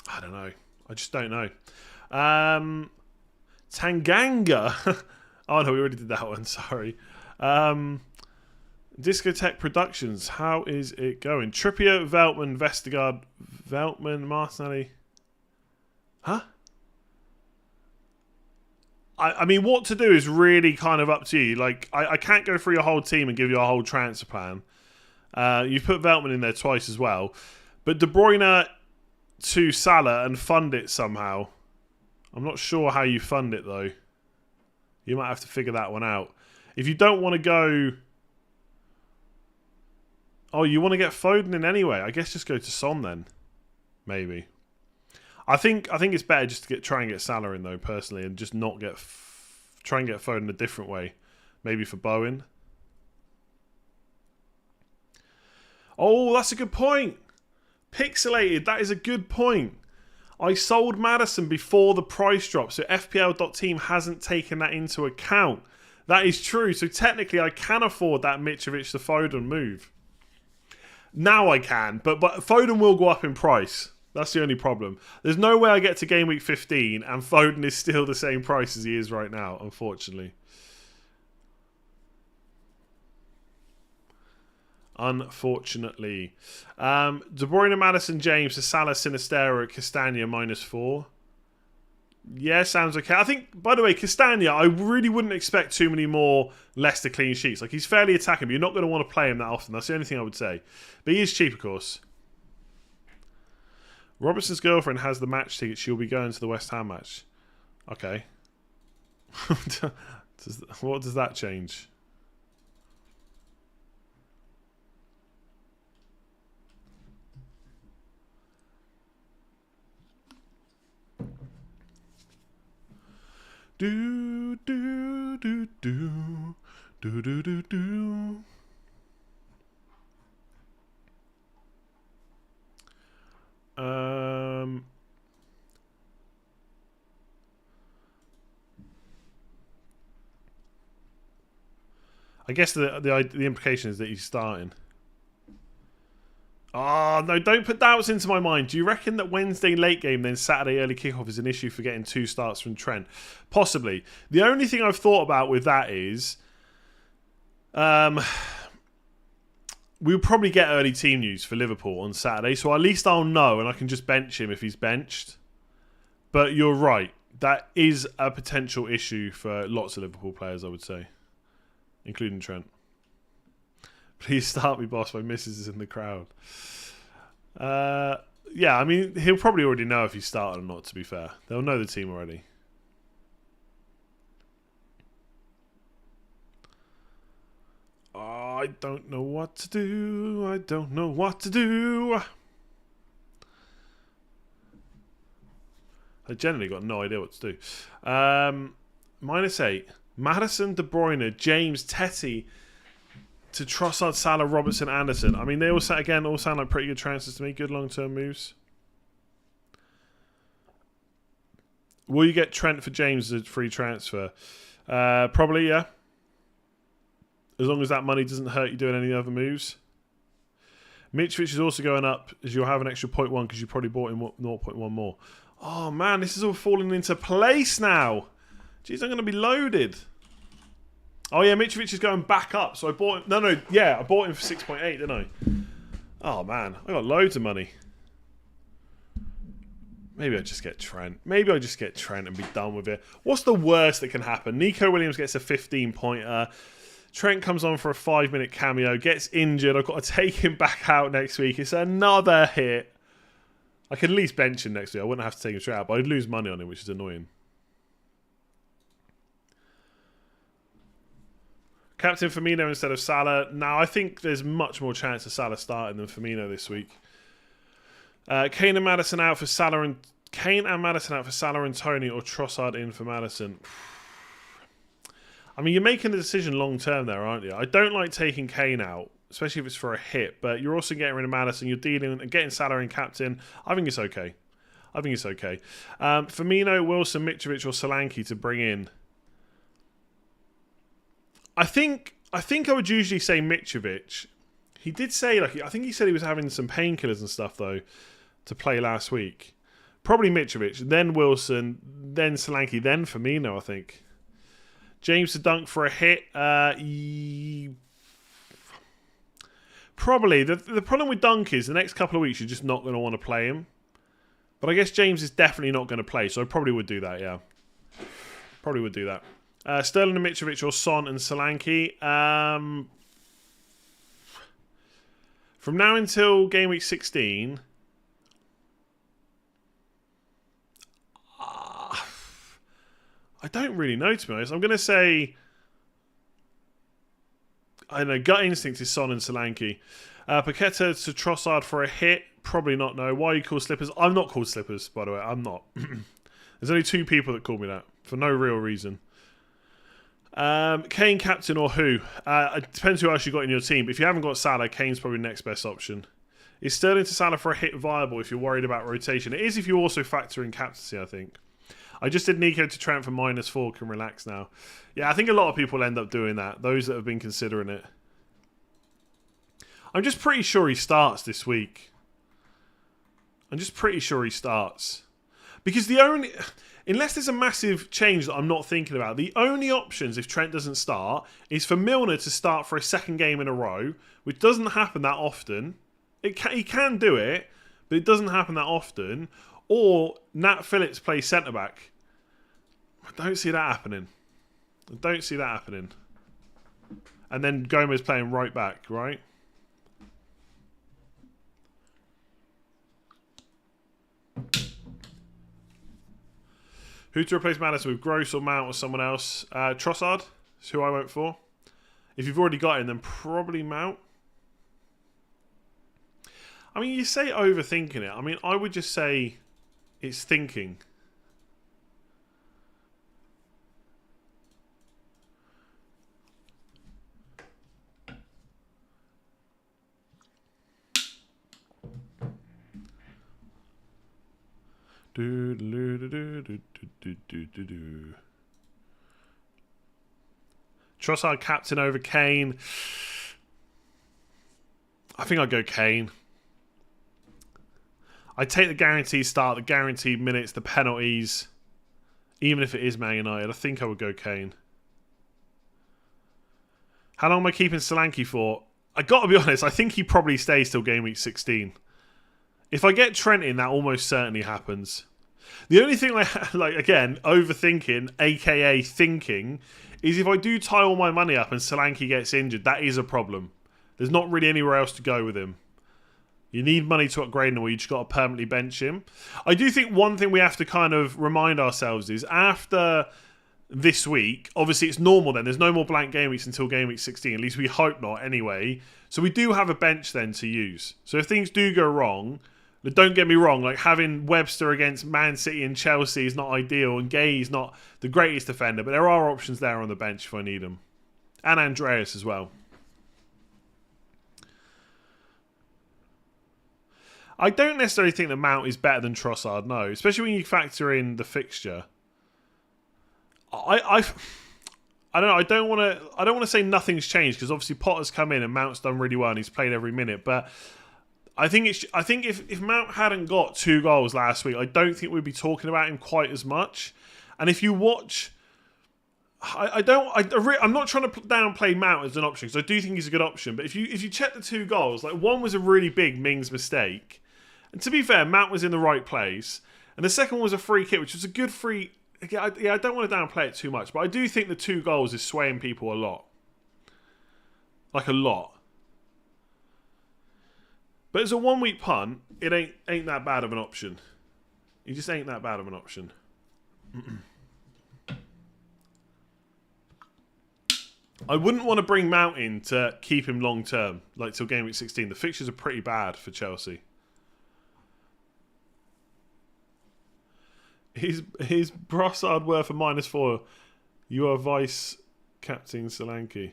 I don't know. I just don't know. Tanganga. Oh, no, we already did that one. Sorry. Discotheque Productions. How is it going? Trippier, Veltman, Vestergaard, Veltman, Martinelli. Huh? I mean, what to do is really kind of up to you. Like, I can't go through your whole team and give you a whole transfer plan. You've put Veltman in there twice as well. But De Bruyne to Salah and fund it somehow. I'm not sure how you fund it, though. You might have to figure that one out. If you don't want to go... Oh, you want to get Foden in anyway? I guess just go to Son then. Maybe. I think it's better just to try and get Salah in, though, personally, and just not try and get Foden a different way. Maybe for Bowen. Oh, that's a good point. Pixelated, that is a good point. I sold Maddison before the price drop, so FPL.team hasn't taken that into account. That is true. So technically, I can afford that Mitrovic to Foden move. Now I can, but Foden will go up in price. That's the only problem. There's no way I get to game week 15 and Foden is still the same price as he is right now, unfortunately. Unfortunately. De Bruyne, Maddison, James, Salah, Sinistera, Castagna -4. Yeah, sounds okay. I think, by the way, Castagna, I really wouldn't expect too many more Leicester clean sheets. Like, he's fairly attacking, but you're not going to want to play him that often. That's the only thing I would say. But he is cheap, of course. Robertson's girlfriend has the match ticket. She'll be going to the West Ham match. Okay. What does that change? Do do do do do do do do. I guess the implication is that he's starting. Oh, no, don't put doubts into my mind. Do you reckon that Wednesday late game, then Saturday early kickoff is an issue for getting 2 starts from Trent? Possibly. The only thing I've thought about with that is we'll probably get early team news for Liverpool on Saturday, so at least I'll know and I can just bench him if he's benched. But you're right. That is a potential issue for lots of Liverpool players, I would say, including Trent. Please start me, boss. My missus is in the crowd. Yeah, I mean, he'll probably already know if he's started or not, to be fair. They'll know the team already. Oh, I don't know what to do. I don't know what to do. I generally got no idea what to do. -8. Maddison, De Bruyne, James, Tetty, to Trossard, Salah, Robertson, Anderson. I mean, they all sound like pretty good transfers to me. Good long-term moves. Will you get Trent for James as a free transfer? Probably, yeah. As long as that money doesn't hurt you doing any other moves. Mitrovic is also going up, as you'll have an extra 0.1 because you probably bought him 0.1 more. Oh, man, this is all falling into place now. Jeez, I'm going to be loaded. Oh, yeah, Mitrovic is going back up. So I bought him. I bought him for 6.8, didn't I? Oh, man. I got loads of money. Maybe I just get Trent. Maybe I just get Trent and be done with it. What's the worst that can happen? Nico Williams gets a 15-pointer. Trent comes on for a 5-minute cameo. Gets injured. I've got to take him back out next week. It's another hit. I could at least bench him next week. I wouldn't have to take him straight out, but I'd lose money on him, which is annoying. Captain Firmino instead of Salah. Now, I think there's much more chance of Salah starting than Firmino this week. Kane and Maddison out for Salah and Tony, or Trossard in for Maddison. I mean, you're making the decision long term there, aren't you? I don't like taking Kane out, especially if it's for a hit. But you're also getting rid of Maddison. You're dealing and getting Salah in captain. I think it's okay. Firmino, Wilson, Mitrovic, or Solanke to bring in. I think I would usually say Mitrovic. He did say, I think he said he was having some painkillers and stuff, though, to play last week. Probably Mitrovic, then Wilson, then Solanke, then Firmino, I think. James to dunk for a hit. Probably. The problem with Dunk is the next couple of weeks you're just not going to want to play him. But I guess James is definitely not going to play, so I probably would do that, yeah. Probably would do that. Sterling and Mitrovic or Son and Solanke. From now until game week 16, I don't really know, to be honest. I'm going to say, I don't know, gut instinct is Son and Solanke. Paqueta to Trossard for a hit. Probably not, no. Why are you called Slippers? I'm not called Slippers, by the way. I'm not. There's only 2 people that call me that for no real reason. Kane captain or who? It depends who else you got in your team. But if you haven't got Salah, Kane's probably the next best option. Is Sterling to Salah for a hit viable if you're worried about rotation? It is if you also factor in captaincy, I think. I just did Nico to Trent for -4, can relax now. Yeah, I think a lot of people end up doing that, those that have been considering it. I'm just pretty sure he starts this week. I'm just pretty sure he starts. Because the only... Unless there's a massive change that I'm not thinking about, the only options if Trent doesn't start is for Milner to start for a second game in a row, which doesn't happen that often. He can do it, but it doesn't happen that often. Or Nat Phillips plays centre-back. I don't see that happening. I don't see that happening. And then Gomez playing right back, right? Who to replace Madison with, Gross or Mount or someone else? Trossard is who I went for. If you've already got him, then probably Mount. I mean, you say overthinking it. I mean, I would just say it's thinking. Trossard captain over Kane. I think I'd go Kane. I'd take the guaranteed start, the guaranteed minutes, the penalties. Even if it is Man United, I think I would go Kane. How long am I keeping Solanke for? I got to be honest, I think he probably stays till game week 16. If I get Trent in, that almost certainly happens. The only thing, like again, overthinking, aka thinking, is if I do tie all my money up and Solanke gets injured, that is a problem. There's not really anywhere else to go with him. You need money to upgrade him, or you just got to permanently bench him. I do think one thing we have to kind of remind ourselves is after this week, obviously it's normal then. There's no more blank game weeks until game week 16. At least we hope not anyway. So we do have a bench then to use. So if things do go wrong... Don't get me wrong, like having Webster against Man City and Chelsea is not ideal, and Gay is not the greatest defender, but there are options there on the bench if I need them. And Andreas as well. I don't necessarily think that Mount is better than Trossard, no, especially when you factor in the fixture. I don't know. I don't want to say nothing's changed because obviously Potter's come in and Mount's done really well and he's played every minute, but I think if Mount hadn't got 2 goals last week, I don't think we'd be talking about him quite as much. And if you watch, I'm not trying to downplay Mount as an option because I do think he's a good option. But if you check the 2 goals, like one was a really big Mings mistake, and to be fair, Mount was in the right place, and the second one was a free kick, which was a good free. Yeah, I don't want to downplay it too much, but I do think the 2 goals is swaying people a lot, like a lot. But as a 1 week punt, it ain't that bad of an option. It just ain't that bad of an option. I wouldn't want to bring Mount in to keep him long term, like till game week 16. The fixtures are pretty bad for Chelsea. Is Brossard worth a -4? You are vice captain Solanke.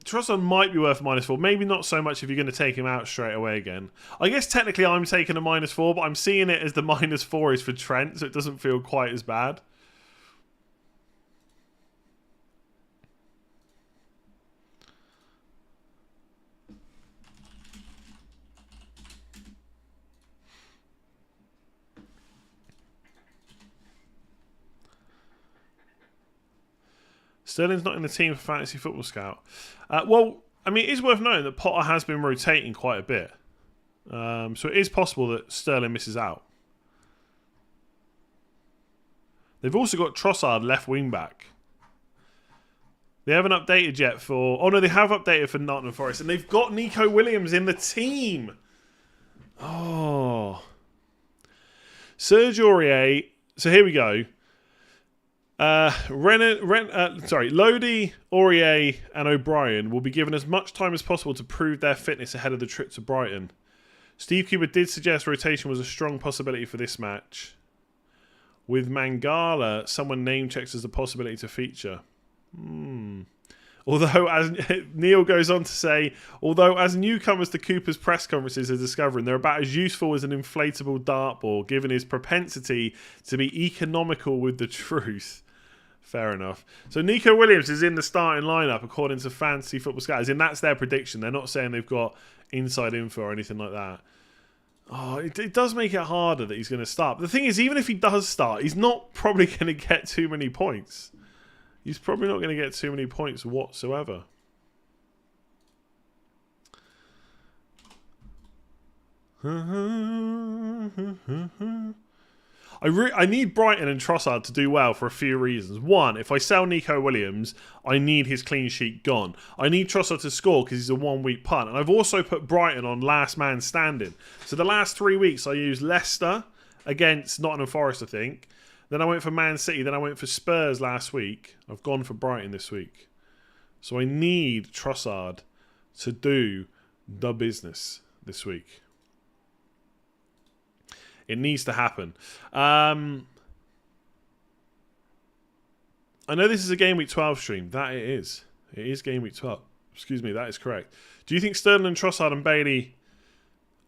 Trossard might be worth a -4. Maybe not so much if you're going to take him out straight away again. I guess technically I'm taking a -4, but I'm seeing it as the -4 is for Trent, so it doesn't feel quite as bad. Sterling's not in the team for Fantasy Football Scout. Well, I mean, it is worth noting that Potter has been rotating quite a bit. So it is possible that Sterling misses out. They've also got Trossard left wing back. They haven't updated yet for... Oh, no, they have updated for Nottingham Forest. And they've got Nico Williams in the team. Oh. Serge Aurier. So here we go. Lodi, Aurier and O'Brien will be given as much time as possible to prove their fitness ahead of the trip to Brighton. Steve Cooper did suggest rotation was a strong possibility for this match. With Mangala, someone name checks as a possibility to feature. Although, as Neil goes on to say, although as newcomers to Cooper's press conferences are discovering, they're about as useful as an inflatable dartboard, given his propensity to be economical with the truth. Fair enough. So Nico Williams is in the starting lineup, according to Fantasy Football Scout. As in, that's their prediction. They're not saying they've got inside info or anything like that. Oh, it does make it harder that he's going to start. But the thing is, even if he does start, he's not probably going to get too many points. He's probably not going to get too many points whatsoever. I need Brighton and Trossard to do well for a few reasons. One, if I sell Nico Williams, I need his clean sheet gone. I need Trossard to score because he's a 1 week punt. And I've also put Brighton on last man standing. So the last 3 weeks I used Leicester against Nottingham Forest, I think. Then I went for Man City. Then I went for Spurs last week. I've gone for Brighton this week. So I need Trossard to do the business this week. It needs to happen. I know this is a Game Week 12 stream. That it is. It is Game Week 12. Excuse me, that is correct. Do you think Sterling, Trossard and Bailey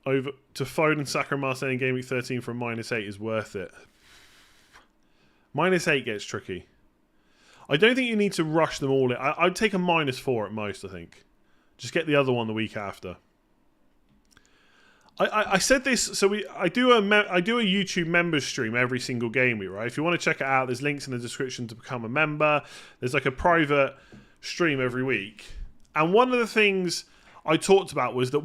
over to Foden, Saka and Martinelli in Game Week 13 for a -8 is worth it? -8 gets tricky. I don't think you need to rush them all in. I'd take a -4 at most, I think. Just get the other one the week after. I said this, so I do a YouTube members stream every single game week, right? If you want to check it out, there's links in the description to become a member. There's like a private stream every week. And one of the things I talked about was that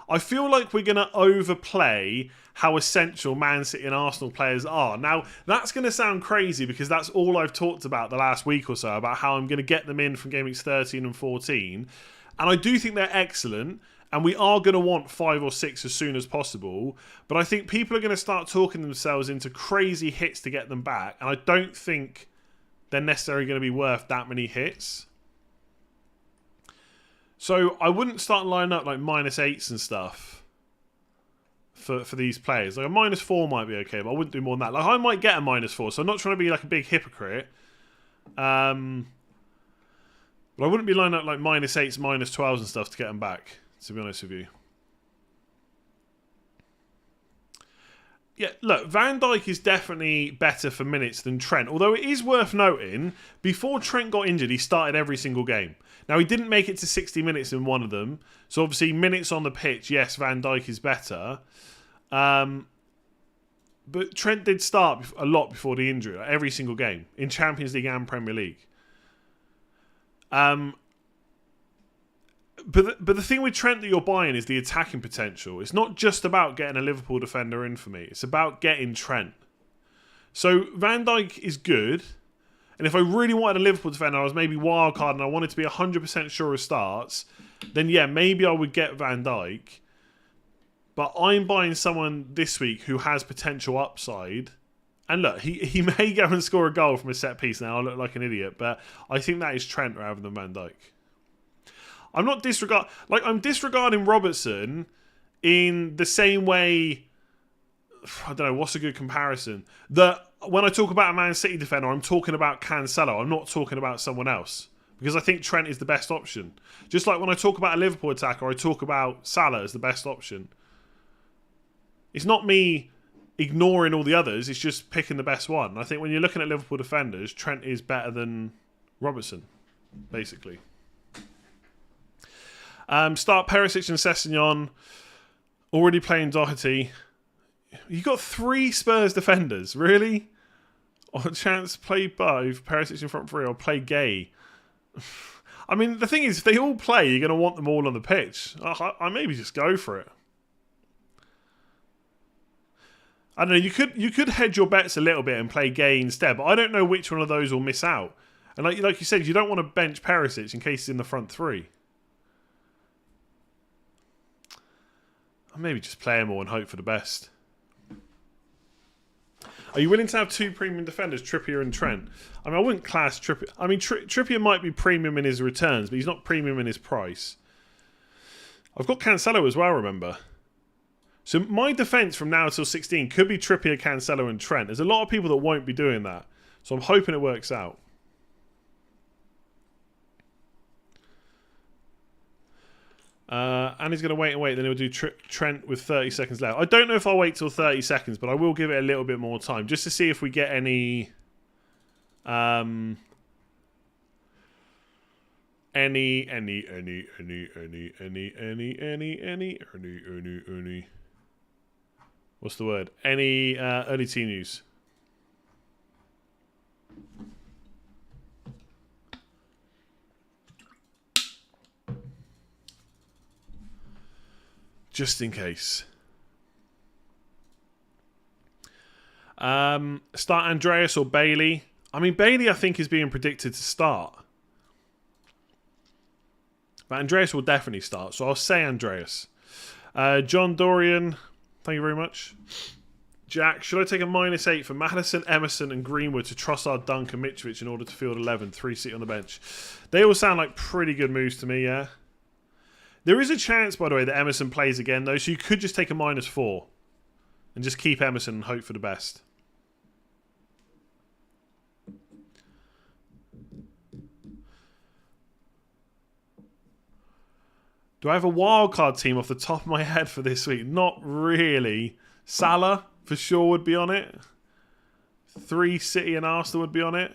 I feel like we're going to overplay how essential Man City and Arsenal players are. Now, that's going to sound crazy because that's all I've talked about the last week or so, about how I'm going to get them in from Game Weeks 13 and 14. And I do think they're excellent. And we are going to want 5 or 6 as soon as possible. But I think people are going to start talking themselves into crazy hits to get them back. And I don't think they're necessarily going to be worth that many hits. So I wouldn't start lining up like -8s and stuff for these players. Like a -4 might be okay, but I wouldn't do more than that. Like I might get a -4, so I'm not trying to be like a big hypocrite. But I wouldn't be lining up like -8s, -12s and stuff to get them back, to be honest with you. Yeah, look, Van Dijk is definitely better for minutes than Trent. Although it is worth noting, before Trent got injured, he started every single game. Now, he didn't make it to 60 minutes in one of them. So, obviously, minutes on the pitch, yes, Van Dijk is better. But Trent did start a lot before the injury, like every single game, in Champions League and Premier League. But the thing with Trent that you're buying is the attacking potential. It's not just about getting a Liverpool defender in for me. It's about getting Trent. So Van Dijk is good. And if I really wanted a Liverpool defender, I was maybe wildcard and I wanted to be 100% sure of starts, then yeah, maybe I would get Van Dijk. But I'm buying someone this week who has potential upside. And look, he may go and score a goal from a set piece now. I look like an idiot. But I think that is Trent rather than Van Dijk. I'm disregarding Robertson in the same way. I don't know what's a good comparison. That when I talk about a Man City defender, I'm talking about Cancelo. I'm not talking about someone else because I think Trent is the best option. Just like when I talk about a Liverpool attacker, I talk about Salah as the best option. It's not me ignoring all the others. It's just picking the best one. I think when you're looking at Liverpool defenders, Trent is better than Robertson, basically. Start Perisic and Sessegnon. Already playing Doherty. You got 3 Spurs defenders, really? Or a chance play both, Perisic in front 3, or play Gay. I mean, the thing is, if they all play, you're going to want them all on the pitch. I maybe just go for it. I don't know. You could hedge your bets a little bit and play Gay instead, but I don't know which one of those will miss out. And like you said, you don't want to bench Perisic in case he's in the front 3. I'll maybe just play them all and hope for the best. Are you willing to have 2 premium defenders, Trippier and Trent? I mean, I wouldn't class Trippier. I mean, Trippier might be premium in his returns, but he's not premium in his price. I've got Cancelo as well, remember? So my defence from now till 16 could be Trippier, Cancelo and Trent. There's a lot of people that won't be doing that. So I'm hoping it works out. And he's going to wait and wait. Then he'll do Trent with 30 seconds left. I don't know if I'll wait till 30 seconds, but I will give it a little bit more time just to see if we get any... Any. What's the word? Any early team news? Just in case. Start Andreas or Bailey? I mean, Bailey, I think, is being predicted to start. But Andreas will definitely start, so I'll say Andreas. John Dorian, thank you very much. Jack, should I take a -8 for Maddison, Emerson, and Greenwood to Trossard, Dunk, and Mitrovic in order to field 11, 3 seat on the bench? They all sound like pretty good moves to me, yeah? There is a chance, by the way, that Emerson plays again, though, so you could just take a -4 and just keep Emerson and hope for the best. Do I have a wildcard team off the top of my head for this week? Not really. Salah, for sure, would be on it. 3 City and Arsenal would be on it.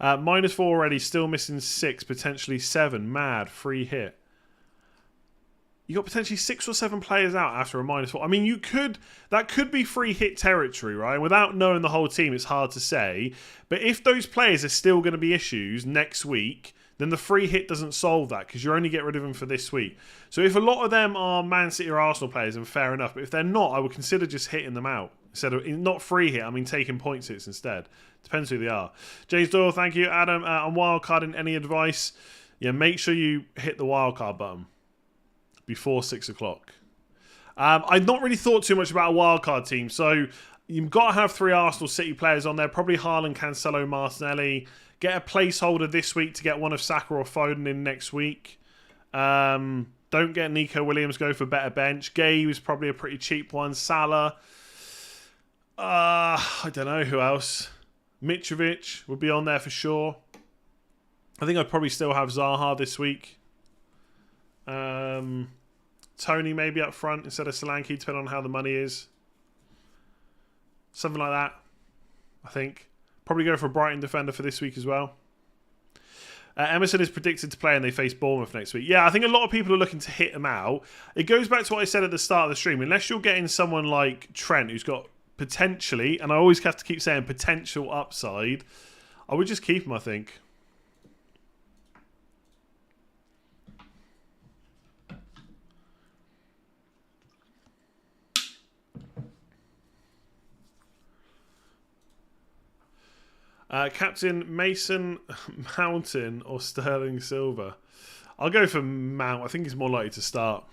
-4 already, still missing 6, potentially 7. Mad, free hit. You got potentially 6 or 7 players out after a -4. I mean, that could be free hit territory, right? Without knowing the whole team, it's hard to say. But if those players are still going to be issues next week, then the free hit doesn't solve that because you only get rid of them for this week. So if a lot of them are Man City or Arsenal players, then fair enough. But if they're not, I would consider just hitting them out. Instead of, not free hit, I mean taking points hits instead. Depends who they are. James Doyle, thank you. Adam, on wildcarding, any advice? Yeah, make sure you hit the wildcard button before 6 o'clock. I've not really thought too much about a wildcard team, so you've got to have 3 Arsenal City players on there. Probably Haaland, Cancelo, Martinelli. Get a placeholder this week to get one of Saka or Foden in next week. Don't get Nico Williams. Go for better bench. Gay is probably a pretty cheap one. Salah. I don't know who else. Mitrovic would be on there for sure. I think I'd probably still have Zaha this week. Tony maybe up front instead of Solanke, depending on how the money is. Something like that, I think. Probably go for a Brighton defender for this week as well. Emerson is predicted to play and they face Bournemouth next week. Yeah, I think a lot of people are looking to hit him out. It goes back to what I said at the start of the stream. Unless you're getting someone like Trent, who's got potentially, and I always have to keep saying potential upside, I would just keep him, I think. Captain Mason Mountain or Sterling Silver? I'll go for Mount. I think he's more likely to start.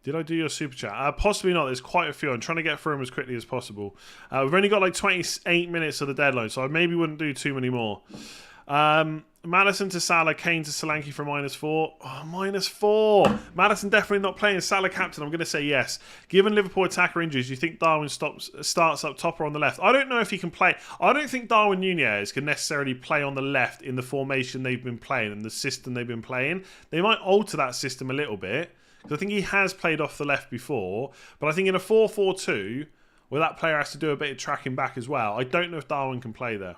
Did I do your super chat? Possibly not. There's quite a few. I'm trying to get through them as quickly as possible. We've only got like 28 minutes of the deadline, so I maybe wouldn't do too many more. Maddison to Salah, Kane to Solanke for -4. Oh, -4. Maddison definitely not playing. Salah captain, I'm going to say yes. Given Liverpool attacker injuries, do you think Darwin starts up top or on the left? I don't know if he can play. I don't think Darwin Nunez can necessarily play on the left in the formation they've been playing and the system they've been playing. They might alter that system a little bit. I think he has played off the left before, but I think in a 4-4-2, where that player has to do a bit of tracking back as well, I don't know if Darwin can play there.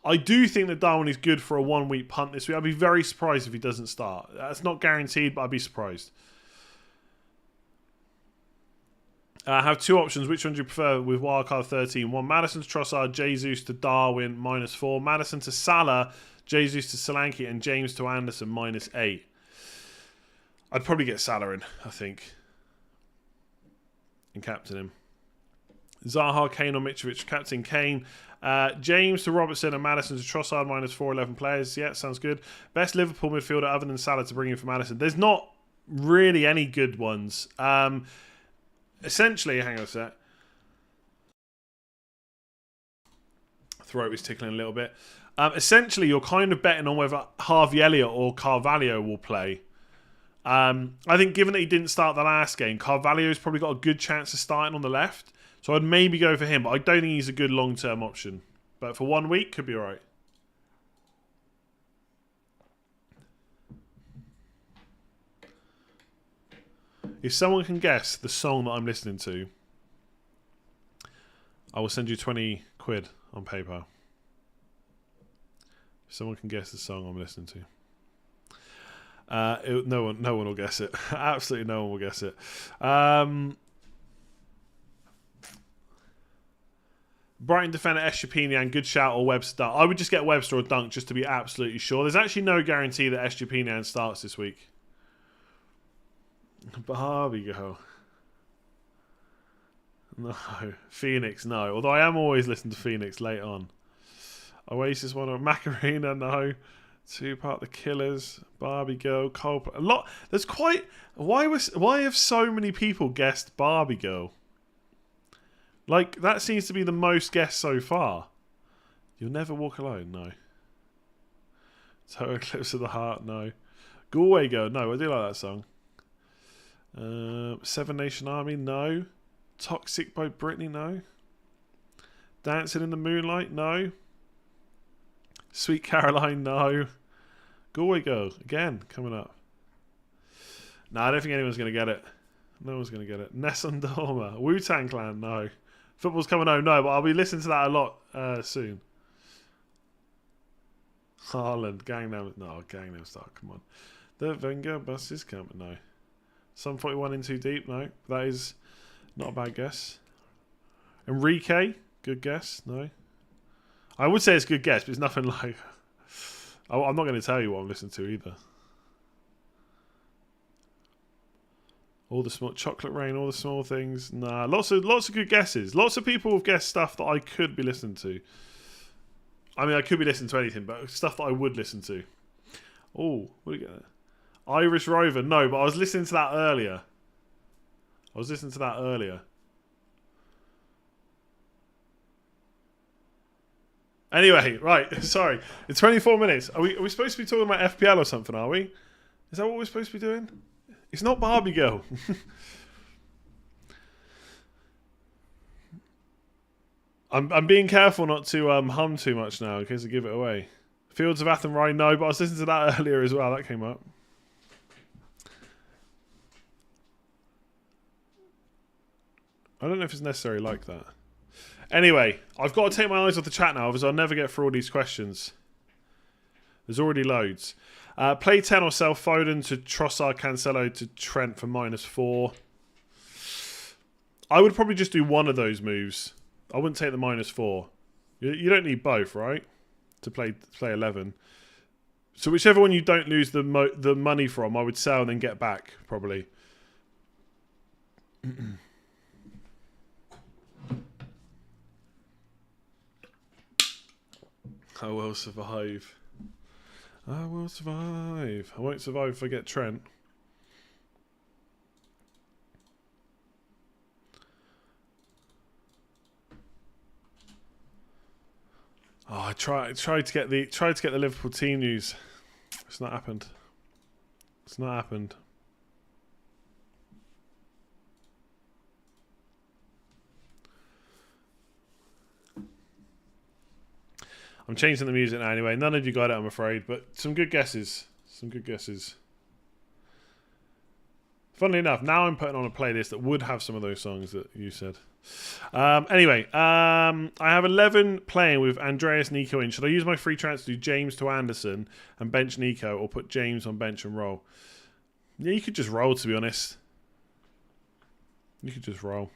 I do think that Darwin is good for a 1-week punt this week. I'd be very surprised if he doesn't start. That's not guaranteed, but I'd be surprised. I have 2 options. Which one do you prefer with wildcard 13? 1 Maddison to Trossard, Jesus to Darwin, -4. Maddison to Salah, Jesus to Solanke, and James to Anderson, -8. I'd probably get Salah in, I think. And captain him. Zaha, Kane or Mitrovic. Captain Kane. James to Robertson and Maddison to Trossard, -4, 11 players. Yeah, sounds good. Best Liverpool midfielder other than Salah to bring in for Maddison. There's not really any good ones. Essentially, hang on a sec. throat is tickling a little bit. Essentially, you're kind of betting on whether Harvey Elliott or Carvalho will play. I think given that he didn't start the last game, Carvalho's probably got a good chance of starting on the left. So I'd maybe go for him, but I don't think he's a good long-term option. But for 1 week, could be alright. If someone can guess the song that I'm listening to, I will send you 20 quid on PayPal. If someone can guess the song I'm listening to. No one will guess it. Absolutely no one will guess it. Brighton defender Estupiñán, good shout, or Webster. I would just get Webster or Dunk just to be absolutely sure. There's actually no guarantee that Estupiñán starts this week. Barbie girl. No. Phoenix, no. Although I am always listening to Phoenix late on. Oasis one or Macarena, no. Tupac, The Killers, Barbie Girl, Coldplay. A lot. There's quite. Why have so many people guessed Barbie Girl? Like, that seems to be the most guessed so far. You'll Never Walk Alone, no. Total Eclipse of the Heart, no. Galway Girl, no. I do like that song. Seven Nation Army, no. Toxic by Britney, no. Dancing in the Moonlight, no. Sweet Caroline, no. Galway Girl, again, coming up. No, I don't think anyone's going to get it. No one's going to get it. Nessun Dorma. Wu-Tang Clan, no. Football's Coming Home, no, but I'll be listening to that a lot soon. Haaland, Gangnam, no, Gangnam Style, come on. The Wenger bus is coming, no. Some 41 in Too Deep, no. That is not a bad guess. Enrique, good guess, no. I would say it's a good guess, but it's nothing like... I'm not going to tell you what I'm listening to either. All the small Chocolate Rain, All the Small Things. Nah, lots of good guesses. Lots of people have guessed stuff that I could be listening to. I mean, I could be listening to anything, but stuff that I would listen to. Oh, what do you get? Irish Rover. No, but I was listening to that earlier. Anyway, right. Sorry. In 24 minutes. Are we supposed to be talking about FPL or something, are we? Is that what we're supposed to be doing? It's not Barbie Girl. I'm being careful not to hum too much now in case I give it away. Fields of Athenry, no, but I was listening to that earlier as well. That came up. I don't know if it's necessarily like that. Anyway, I've got to take my eyes off the chat now, otherwise I'll never get through all these questions. There's already loads. Play 10 or sell Foden to Trossard, Cancelo to Trent for -4. I would probably just do one of those moves. I wouldn't take the -4. You don't need both, right? To play 11. So whichever one you don't lose the money from, I would sell and then get back, probably. I will survive. I will survive. I won't survive if I get Trent. Oh, I tried to get the Liverpool team news. It's not happened. It's not happened. I'm changing the music now anyway. None of you got it, I'm afraid, but some good guesses. Some good guesses. Funnily enough, now I'm putting on a playlist that would have some of those songs that you said. Anyway, I have 11 playing with Andreas, Nico in. Should I use my free transfer to do James to Anderson and bench Nico, or put James on bench and roll? Yeah, you could just roll, to be honest. You could just roll.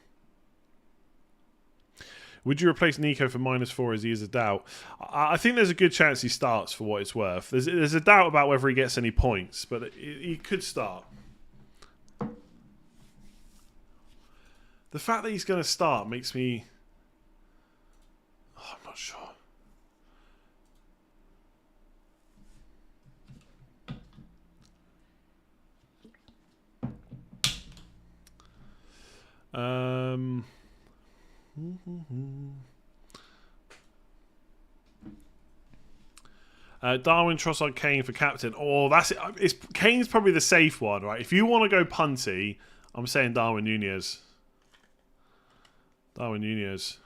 Would you replace Nico for -4 as he is a doubt? I think there's a good chance he starts for what it's worth. There's a doubt about whether he gets any points, but he could start. The fact that he's going to start makes me... Oh, I'm not sure. Darwin, Trossard, Kane for captain. Oh, that's it. Kane's probably the safe one, right? If you want to go punty, I'm saying Darwin Nunez. Darwin Nunez.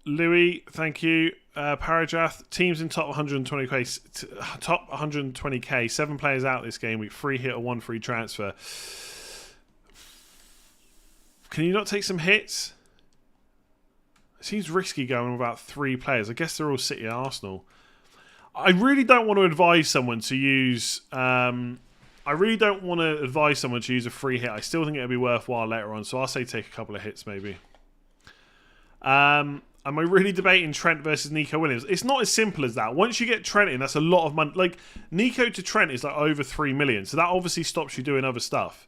Louis, thank you. Parajath, teams in top 120k, 7 players out this game week, 3 hit or 1 free transfer. Can you not take some hits? It seems risky going with about 3 players. I guess they're all City and Arsenal. I really don't want to advise someone to use. I really don't want to advise someone to use a free hit. I still think it'll be worthwhile later on, so I'll say take a couple of hits maybe. Am I really debating Trent versus Nico Williams? It's not as simple as that. Once you get Trent in, that's a lot of money. Like, Nico to Trent is like over 3 million, so that obviously stops you doing other stuff.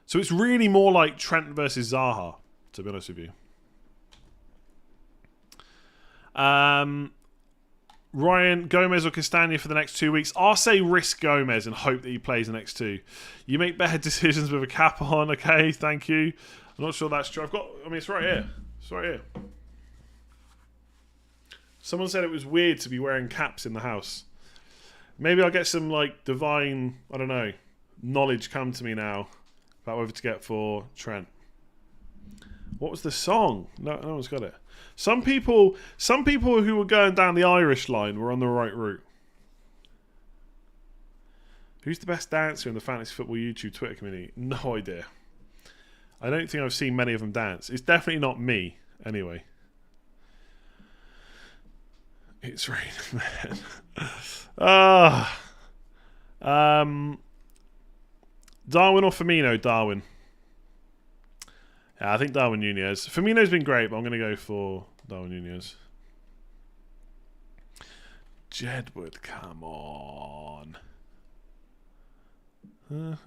So it's really more like Trent versus Zaha, to be honest with you. Ryan, Gomez or Castagna for the next 2 weeks? I'll say risk Gomez and hope that he plays the next 2. You make better decisions with a cap on, okay? Thank you. I'm not sure that's true. It's right here. It's right here. Someone said it was weird to be wearing caps in the house. Maybe I'll get some, like, divine, I don't know, knowledge come to me now about whether to get for Trent. What was the song? No one's got it. Some people who were going down the Irish line were on the right route. Who's the best dancer in the fantasy football YouTube Twitter community? No idea. I don't think I've seen many of them dance. It's definitely not me, anyway. It's raining, man. Darwin or Firmino? Darwin. Yeah, I think Darwin Nunez. Firmino's been great, but I'm going to go for Darwin Nunez. Jedward, come on. No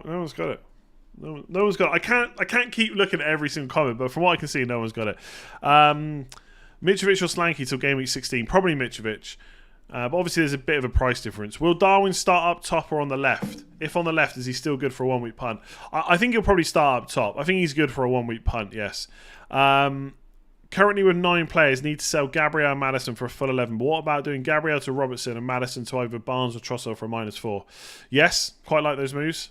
one's got it. No one's got it. I can't keep looking at every single comment, but from what I can see, no one's got it. Mitrovic or Slanky till game week 16? Probably Mitrovic. But obviously there's a bit of a price difference. Will Darwin start up top or on the left? If on the left, is he still good for a 1 week punt? I think he'll probably start up top. I think he's good for a 1 week punt, yes. Currently with 9 players, need to sell Gabriel and Maddison for a full 11. But what about doing Gabriel to Robertson and Maddison to either Barnes or Trossard for a -4? Yes, quite like those moves.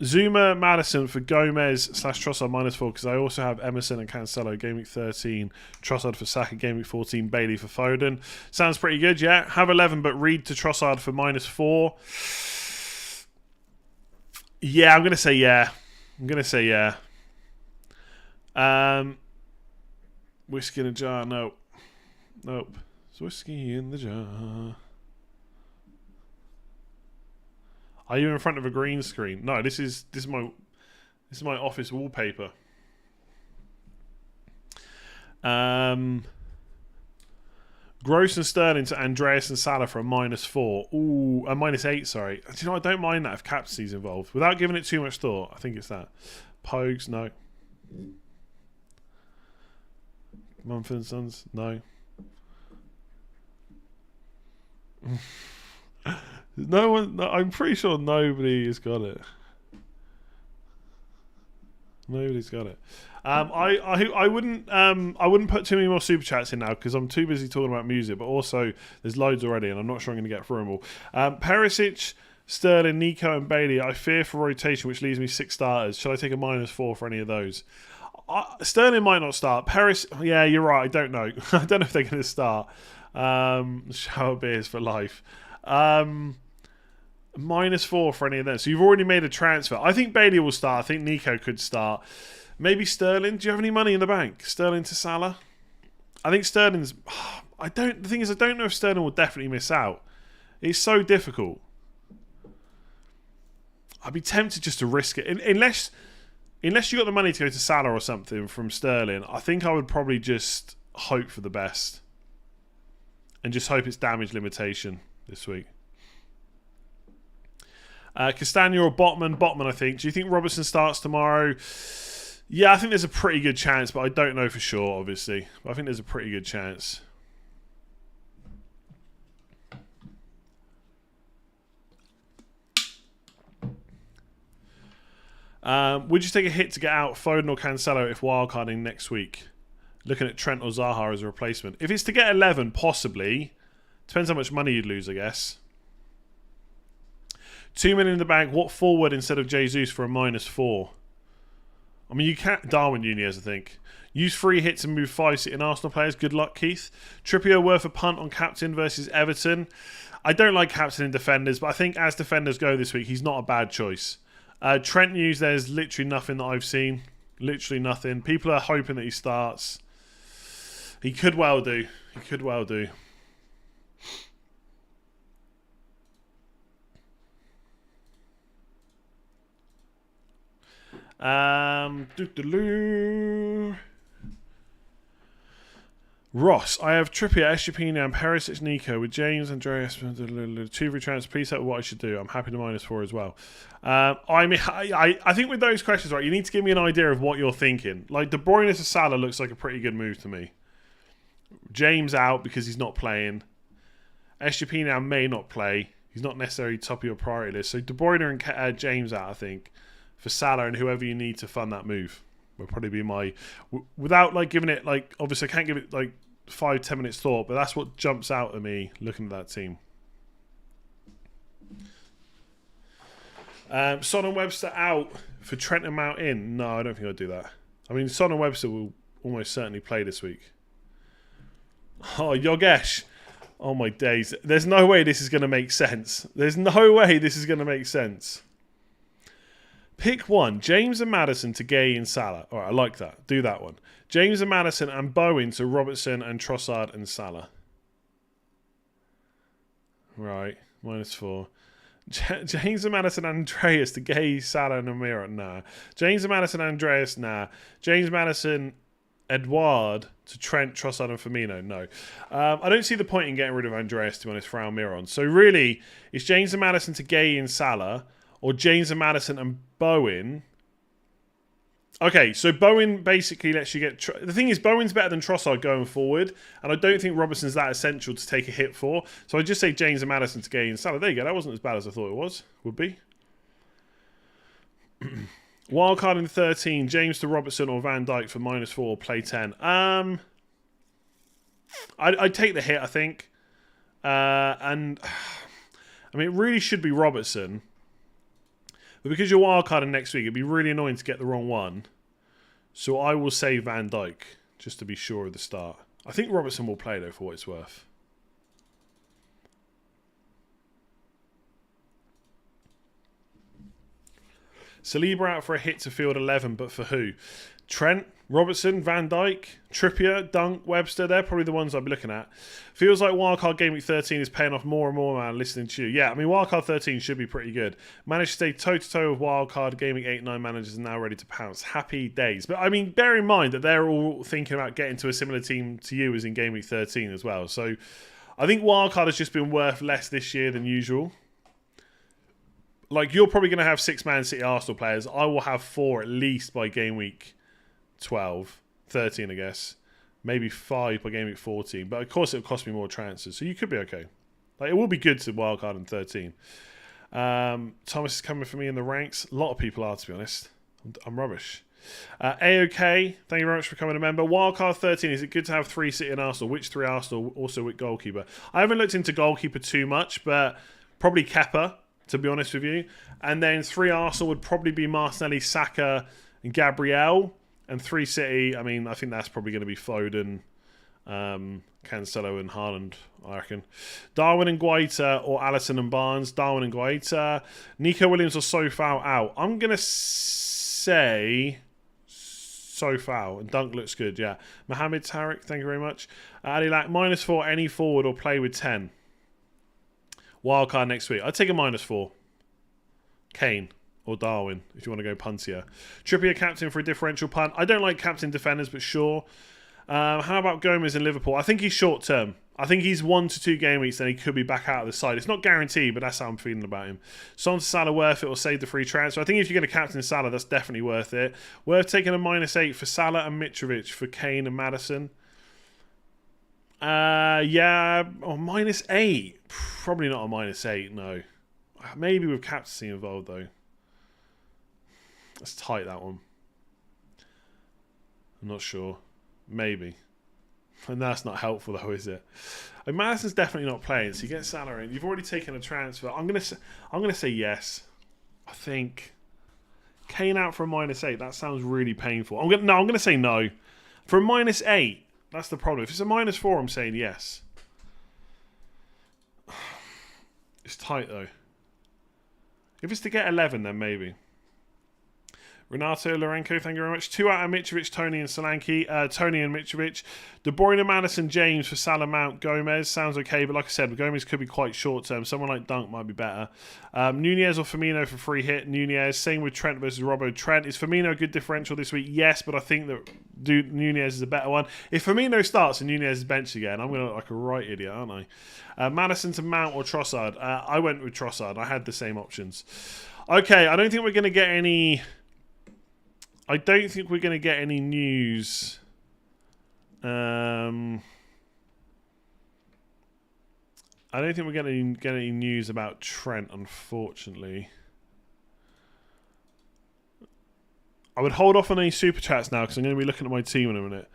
Zuma, Maddison for Gomez / Trossard -4 because I also have Emerson and Cancelo game week 13, Trossard for Saka game week 14, Bailey for Foden. Sounds pretty good, yeah. Have 11 but read to Trossard for -4. Yeah, I'm going to say yeah. Whiskey in a jar, nope. It's whiskey in the jar. Are you in front of a green screen? No, this is my office wallpaper. Gross and Sterling to Andreas and Salah for a -4. Ooh, a -8, sorry. Do you know, I don't mind that if Captaincy's involved. Without giving it too much thought, I think it's that. Pogues, no. Mumford & Sons, no. No one. No, I'm pretty sure nobody has got it. Nobody's got it. I wouldn't put too many more super chats in now because I'm too busy talking about music. But also, there's loads already, and I'm not sure I'm going to get through them all. Perisic, Sterling, Nico, and Bailey. I fear for rotation, which leaves me 6 starters. Shall I take a -4 for any of those? Sterling might not start. Yeah, you're right. I don't know. I don't know if they're going to start. Shower beers for life. -4 for any of them. So you've already made a transfer. I think Bailey will start. I think Nico could start. Maybe Sterling. Do you have any money in the bank? Sterling to Salah? I think Sterling's... The thing is, I don't know if Sterling will definitely miss out. It's so difficult. I'd be tempted just to risk it. Unless you got the money to go to Salah or something from Sterling, I think I would probably just hope for the best. And just hope it's damage limitation this week. Castagna or Botman? Botman, I think. Do you think Robertson starts tomorrow? Yeah, I think there's a pretty good chance, but I don't know for sure, obviously. But I think there's a pretty good chance. Would you take a hit to get out Foden or Cancelo if wildcarding next week? Looking at Trent or Zaha as a replacement. If it's to get 11, possibly. Depends how much money you'd lose, I guess. 2 million in the bank. What forward instead of Jesus for a -4? I mean, you can't. Darwin Nunez, I think. Use free hits and move 5 sitting Arsenal players. Good luck, Keith. Trippier worth a punt on captain versus Everton. I don't like captain in defenders, but I think as defenders go this week, he's not a bad choice. Trent news, there's literally nothing that I've seen. Literally nothing. People are hoping that he starts. He could well do. He could well do. Ross, I have Trippier, Estepina, and Perisic, Nico with James, Andreas, 2 returns. Please tell me what I should do. I'm happy to -4 as well. I mean, I think with those questions, right, you need to give me an idea of what you're thinking. Like, De Bruyne to Salah looks like a pretty good move to me. James out because he's not playing. Estepina may not play. He's not necessarily top of your priority list. So De Bruyne and James out, I think, for Salah and whoever you need to fund that move. Will probably be my... Without, like, giving it, like... Obviously, I can't give it, like, 5-10 minutes thought, but that's what jumps out at me looking at that team. Son and Webster out for Trent and Mount in. No, I don't think I'd do that. I mean, Son and Webster will almost certainly play this week. Oh, Yogesh. Oh, my days. There's no way this is going to make sense. There's no way this is going to make sense. Pick one. James and Maddison to Gay and Salah. All right, I like that. Do that one. James and Maddison and Bowen to Robertson and Trossard and Salah. Right, -4. James and Maddison and Andreas to Gay, Salah and Amira. Nah. James and Maddison and Andreas. Nah. James Maddison, Edouard to Trent, Trossard and Firmino. No. I don't see the point in getting rid of Andreas, to be honest, for Almiron. So really, it's James and Maddison to Gay and Salah, or James and Maddison and Bowen. Okay, so Bowen basically lets you get... The thing is, Bowen's better than Trossard going forward, and I don't think Robertson's that essential to take a hit for. So I just say James and Maddison to Gay and Salah. There you go. That wasn't as bad as I thought it would be. Wildcard in 13, James to Robertson or Van Dijk for -4, play 10. I'd take the hit, I think. And I mean, it really should be Robertson. But because you're wildcarding next week, it'd be really annoying to get the wrong one. So I will say Van Dijk, just to be sure of the start. I think Robertson will play, though, for what it's worth. Saliba out for a hit to field 11, but for who? Trent, Robertson, Van Dijk, Trippier, Dunk, Webster. They're probably the ones I'd be looking at. Feels like Wildcard Gameweek 13 is paying off more and more, man, listening to you. Yeah, I mean, Wildcard 13 should be pretty good. Managed to stay toe-to-toe with Wildcard Gameweek 8-9 managers and now ready to pounce. Happy days. But, I mean, bear in mind that they're all thinking about getting to a similar team to you as in Gameweek 13 as well. So, I think Wildcard has just been worth less this year than usual. Like, you're probably going to have 6 Man City Arsenal players. I will have 4 at least by game week 12, 13, I guess. Maybe 5 by game week 14. But, of course, it'll cost me more transfers. So, you could be okay. Like, it will be good to wildcard in 13. Thomas is coming for me in the ranks. A lot of people are, to be honest. I'm rubbish. AOK, thank you very much for becoming a member. Wildcard 13, is it good to have 3 City and Arsenal? Which 3 Arsenal? Also with goalkeeper. I haven't looked into goalkeeper too much, but probably Kepa, to be honest with you. And then 3 Arsenal would probably be Martinelli, Saka, and Gabriel. And 3 City, I mean, I think that's probably going to be Foden, Cancelo and Haaland, I reckon. Darwin and Guaita or Alisson and Barnes. Darwin and Guaita. Nico Williams or Sofao out. I'm going to say Sofao. And Dunk looks good, yeah. Mohamed Tariq, thank you very much. Adilak, -4, any forward or play with 10. Wildcard next week. I'd take a -4. Kane or Darwin, if you want to go puntier. Trippier captain for a differential punt. I don't like captain defenders, but sure. How about Gomez in Liverpool? I think he's short term. I think he's 1 to 2 game weeks, then he could be back out of the side. It's not guaranteed, but that's how I'm feeling about him. Son to Salah worth it or save the free transfer. I think if you're going to captain Salah, that's definitely worth it. Worth taking a -8 for Salah and Mitrovic for Kane and Maddison. Yeah, or -8. Probably not a -8, no. Maybe with captaincy involved, though. It's tight, that one. I'm not sure. Maybe. And that's not helpful, though, is it? And Madison's definitely not playing, so you get Salah in. You've already taken a transfer. I'm gonna say yes. I think Kane out for a -8. That sounds really painful. I'm gonna say no. For a -8, that's the problem. If it's a -4, I'm saying yes. It's tight, though. If it's to get 11, then maybe. Renato, Lorenko, thank you very much. 2 out of Mitrovic, Tony and Solanke. Tony and Mitrovic. De Bruyne, Madison, James for Salah, Mount, Gomez. Sounds okay, but like I said, Gomez could be quite short term. Someone like Dunk might be better. Nunez or Firmino for free hit. Nunez. Same with Trent versus Robbo. Trent. Is Firmino a good differential this week? Yes, but I think that Nunez is a better one. If Firmino starts and Nunez is benched again, I'm going to look like a right idiot, aren't I? Madison to Mount or Trossard. I went with Trossard. I had the same options. Okay, I don't think we're going to get any... I don't think we're going to get any news. I don't think we're going to get any news about Trent, unfortunately. I would hold off on any super chats now because I'm going to be looking at my team in a minute.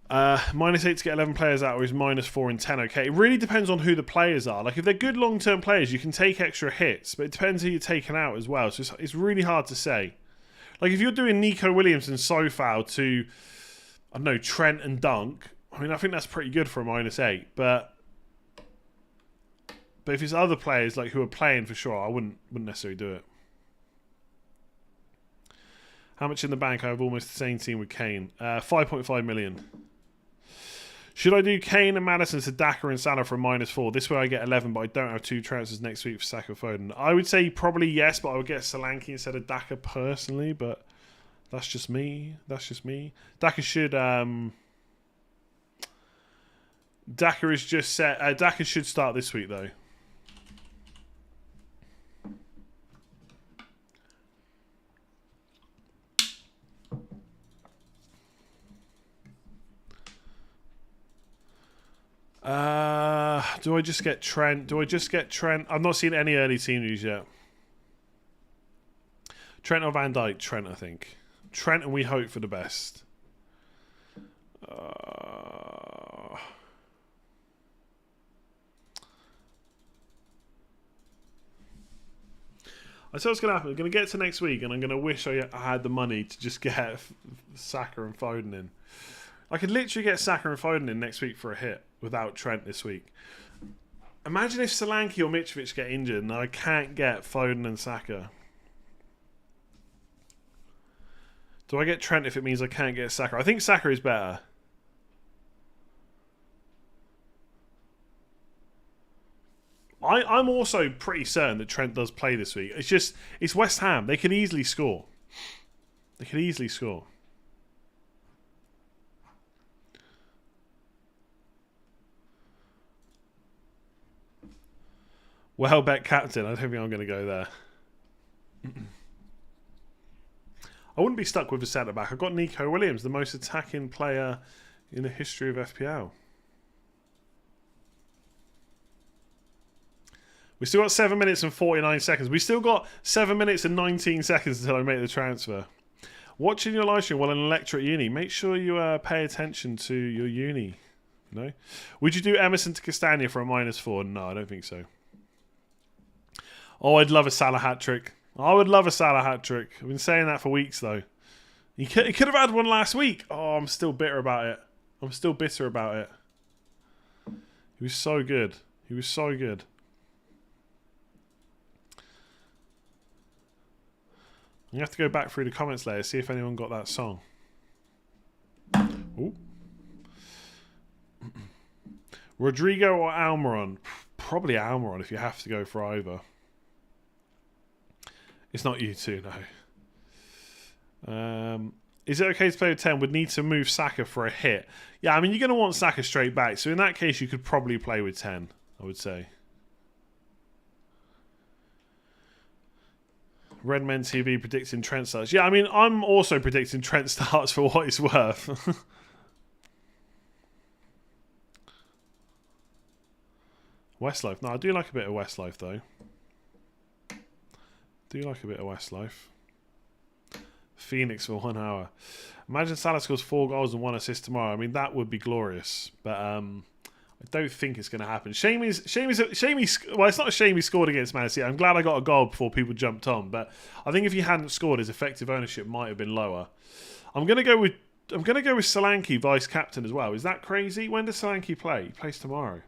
-8 to get 11 players out, or is -4 and 10 okay? It really depends on who the players are. Like, if they're good long-term players, you can take extra hits, but it depends who you're taking out as well. So it's really hard to say. Like, if you're doing Nico Williams and Sofal to, I don't know, Trent and Dunk, I mean, I think that's pretty good for a -8. But if it's other players like who are playing for sure, I wouldn't necessarily do it. How much in the bank? I have almost the same team with Kane. 5.5 million. Should I do Kane and Madison to Daka and Salah for a -4? This way I get 11, but I don't have 2 transfers next week for Saka Foden. I would say probably yes, but I would get Solanke instead of Daka personally, but that's just me. That's just me. Daka should... Daka is just set... Daka should start this week, though. Do I just get Trent? I've not seen any early team news yet. Trent or Van Dijk? Trent, I think. Trent, and we hope for the best. I said what's going to happen. I'm going to get to next week, and I'm going to wish I had the money to just get Saka and Foden in. I could literally get Saka and Foden in next week for a hit without Trent this week. Imagine if Solanke or Mitrovic get injured and I can't get Foden and Saka. Do I get Trent if it means I can't get Saka? I think Saka is better. I'm also pretty certain that Trent does play this week. It's West Ham. They could easily score. Well bet captain. I don't think I'm going to go there. I wouldn't be stuck with a centre-back. I've got Nico Williams, the most attacking player in the history of FPL. We still got 7 minutes and 49 seconds. We still got 7 minutes and 19 seconds until I make the transfer. Watching your live stream while in a lecture at uni. Make sure you pay attention to your uni. No? Would you do Emerson to Castagna for a -4? No, I don't think so. Oh, I'd love a Salah hat-trick. I would love a Salah hat-trick. I've been saying that for weeks, though. He could have had one last week. Oh, I'm still bitter about it. He was so good. You have to go back through the comments later, see if anyone got that song. Ooh. Rodrigo or Almiron? Probably Almiron if you have to go for either. It's not you two, no. Is it okay to play with 10? Would need to move Saka for a hit. Yeah, I mean, you're going to want Saka straight back. So in that case, you could probably play with 10, I would say. Redmen TV predicting Trent starts. Yeah, I mean, I'm also predicting Trent starts for what it's worth. Westlife. No, I do like a bit of Westlife, though. Phoenix for 1 hour. Imagine Salah scores 4 goals and 1 assist tomorrow. I mean, that would be glorious. But I don't think it's going to happen. Well, it's not a shame he scored against Man City. I'm glad I got a goal before people jumped on. But I think if he hadn't scored, his effective ownership might have been lower. I'm going to go with Solanke vice captain as well. Is that crazy? When does Solanke play? He plays tomorrow.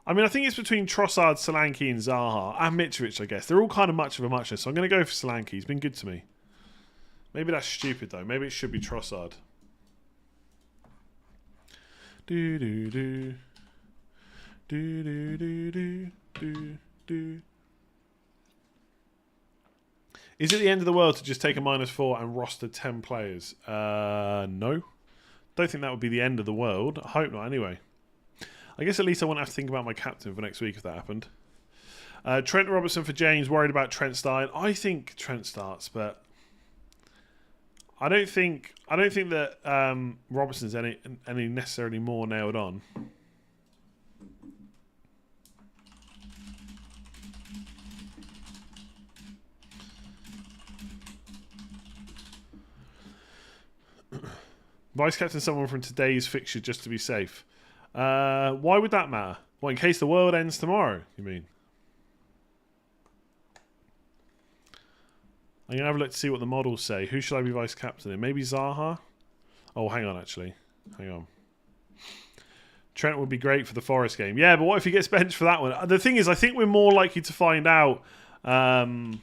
I mean, I think it's between Trossard, Solanke, and Zaha, and Mitrovic, I guess. They're all kind of much of a muchness, so I'm going to go for Solanke. He's been good to me. Maybe that's stupid, though. Maybe it should be Trossard. Do. Is it the end of the world to just take a -4 and roster 10 players? No. Don't think that would be the end of the world. I hope not, anyway. I guess at least I won't have to think about my captain for next week if that happened. Trent Robertson for James. Worried about Trent starting. I think Trent starts, but I don't think that Robertson's any necessarily more nailed on. Vice captain someone from today's fixture just to be safe. Why would that matter? Well, in case the world ends tomorrow, you mean? I'm going to have a look to see what the models say. Who should I be vice captain in? Maybe Zaha? Oh, hang on, actually. Hang on. Trent would be great for the Forest game. Yeah, but what if he gets benched for that one? The thing is, I think we're more likely to find out on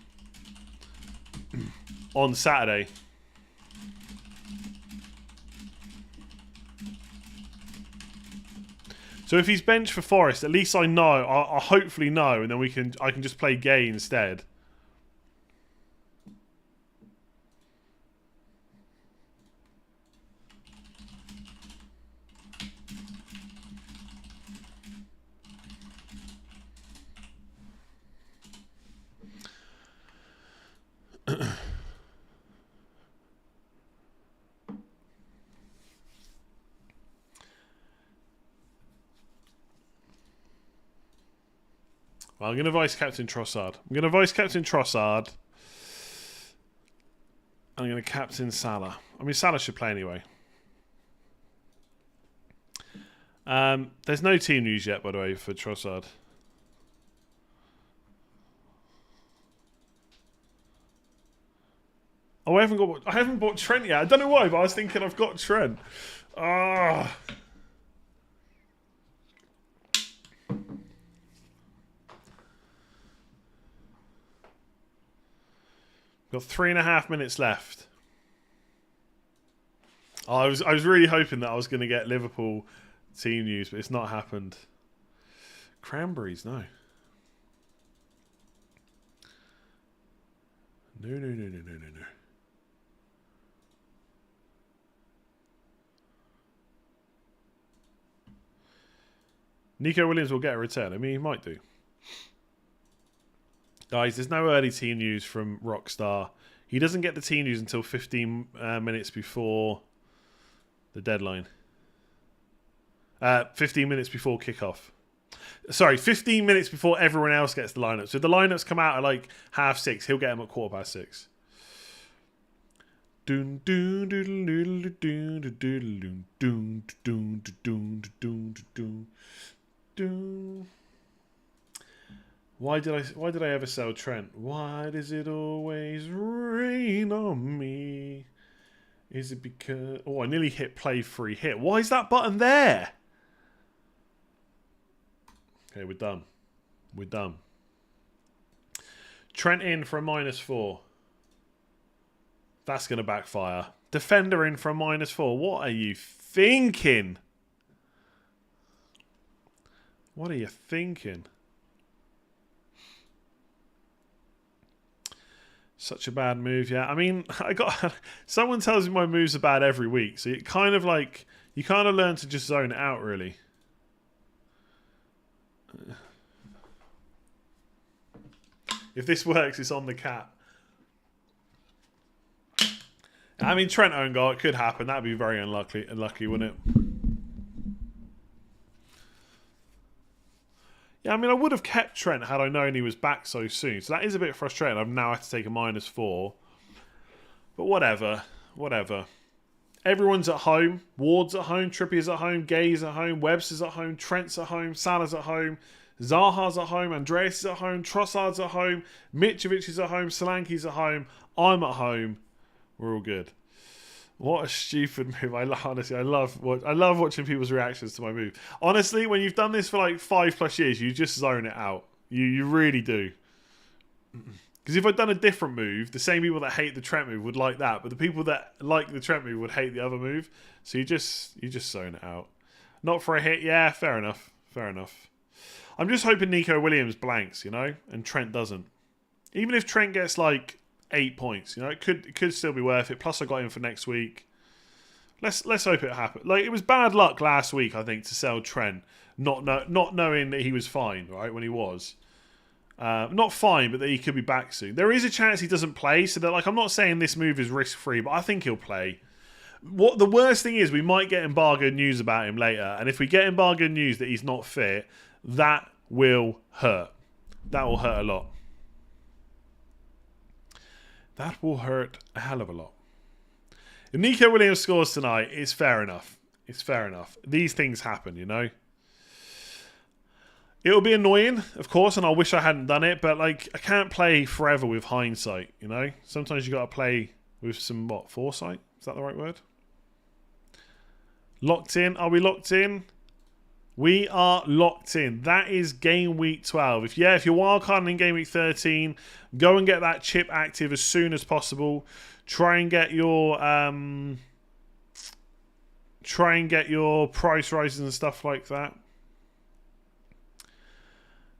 Saturday. So if he's benched for Forest, at least I know. I'll hopefully know, and then I can just play Gay instead. Well, I'm going to vice captain Trossard. I'm going to captain Salah. I mean, Salah should play anyway. There's no team news yet, by the way, for Trossard. Oh, I haven't bought Trent yet. I don't know why, but I was thinking I've got Trent. Ah. Got 3.5 minutes left. Oh, I was really hoping that I was going to get Liverpool team news, but it's not happened. Cranberries, no. No. Nico Williams will get a return. I mean, he might do. Guys, there's no early team news from Rockstar. He doesn't get the team news until 15 minutes before the deadline. 15 minutes before kickoff. Sorry, 15 minutes before everyone else gets the lineup. So if the lineups come out at like 6:30, he'll get them at 6:15. Why did I ever sell Trent? Why does it always rain on me? Is it because... Oh, I nearly hit play free hit. Why is that button there? Okay, we're done. We're done. Trent in for a -4. That's going to backfire. Defender in for a -4. What are you thinking? What are you thinking? Such a bad move, yeah. I mean, someone tells me my moves are bad every week, so it kind of like you kind of learn to just zone it out, really. If this works, it's on the cat. I mean, Trent own goal, it could happen. That'd be very unlucky, wouldn't it? Yeah, I mean, I would have kept Trent had I known he was back so soon. So that is a bit frustrating. I've now had to take a -4. But whatever. Everyone's at home. Ward's at home. Trippier's at home. Gay's at home. Webster's at home. Trent's at home. Salah's at home. Zaha's at home. Andreas is at home. Trossard's at home. Mitrovic is at home. Solanke's at home. I'm at home. We're all good. What a stupid move. Honestly, I love watching people's reactions to my move. Honestly, when you've done this for like 5+ years, you just zone it out. You really do. Because if I'd done a different move, the same people that hate the Trent move would like that, but the people that like the Trent move would hate the other move. So you just zone it out. Not for a hit, yeah, fair enough. I'm just hoping Nico Williams blanks, and Trent doesn't. Even if Trent gets like 8 points, it could still be worth it. Plus I got him for next week. Let's hope it happens. Like, it was bad luck last week, I think, to sell Trent, not knowing that he was fine, right, when he was. Not fine, but that he could be back soon. There is a chance he doesn't play, so that, like, I'm not saying this move is risk-free, but I think he'll play. What the worst thing is, we might get embargoed news about him later, and if we get embargoed news that he's not fit, that will hurt. That will hurt a lot. That will hurt a hell of a lot. If Nico Williams scores tonight, it's fair enough. These things happen, It'll be annoying, of course, and I wish I hadn't done it, but like, I can't play forever with hindsight, Sometimes you got to play with some, foresight? Is that the right word? Locked in. Are we locked in? We are locked in. That is game week 12. If you're wildcarding in game week 13, go and get that chip active as soon as possible. Try and get your price rises and stuff like that.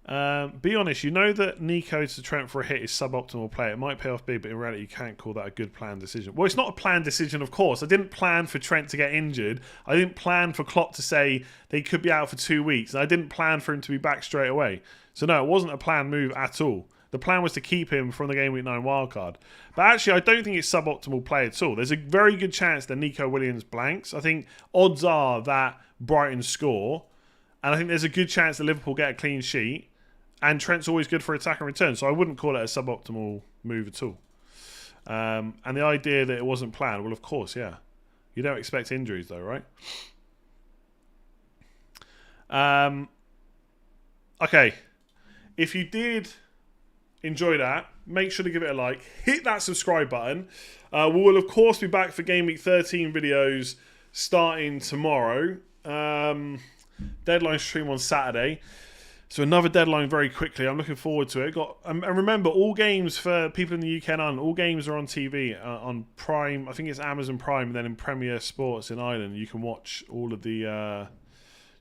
Be honest, that Nico to Trent for a hit is suboptimal play. It might pay off big, but in reality you can't call that a good planned decision. Well, it's not a planned decision, of course. I didn't plan for Trent to get injured. I didn't plan for Klopp to say they could be out for 2 weeks. And I didn't plan for him to be back straight away. So no, it wasn't a planned move at all. The plan was to keep him from the game week 9 wildcard. But actually, I don't think it's suboptimal play at all. There's a very good chance that Nico Williams blanks. I think odds are that Brighton score. And I think there's a good chance that Liverpool get a clean sheet. And Trent's always good for attack and return, so I wouldn't call it a suboptimal move at all. And the idea that it wasn't planned, well, of course, yeah. You don't expect injuries, though, right? Okay. If you did enjoy that, make sure to give it a like. Hit that subscribe button. We will, of course, be back for Game Week 13 videos starting tomorrow. Deadline stream on Saturday. So another deadline very quickly. I'm looking forward to it. And remember, all games for people in the UK and Ireland, all games are on TV on Prime. I think it's Amazon Prime, and then in Premier Sports in Ireland, you can watch all of the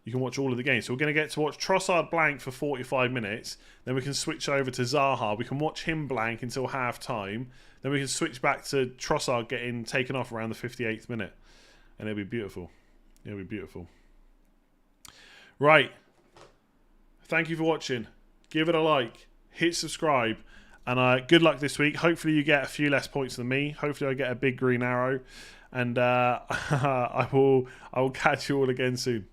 games. So we're going to get to watch Trossard blank for 45 minutes. Then we can switch over to Zaha. We can watch him blank until half time. Then we can switch back to Trossard getting taken off around the 58th minute, and it'll be beautiful. Right. Thank you for watching. Give it a like. Hit subscribe. And good luck this week. Hopefully you get a few less points than me. Hopefully I get a big green arrow. And I will catch you all again soon.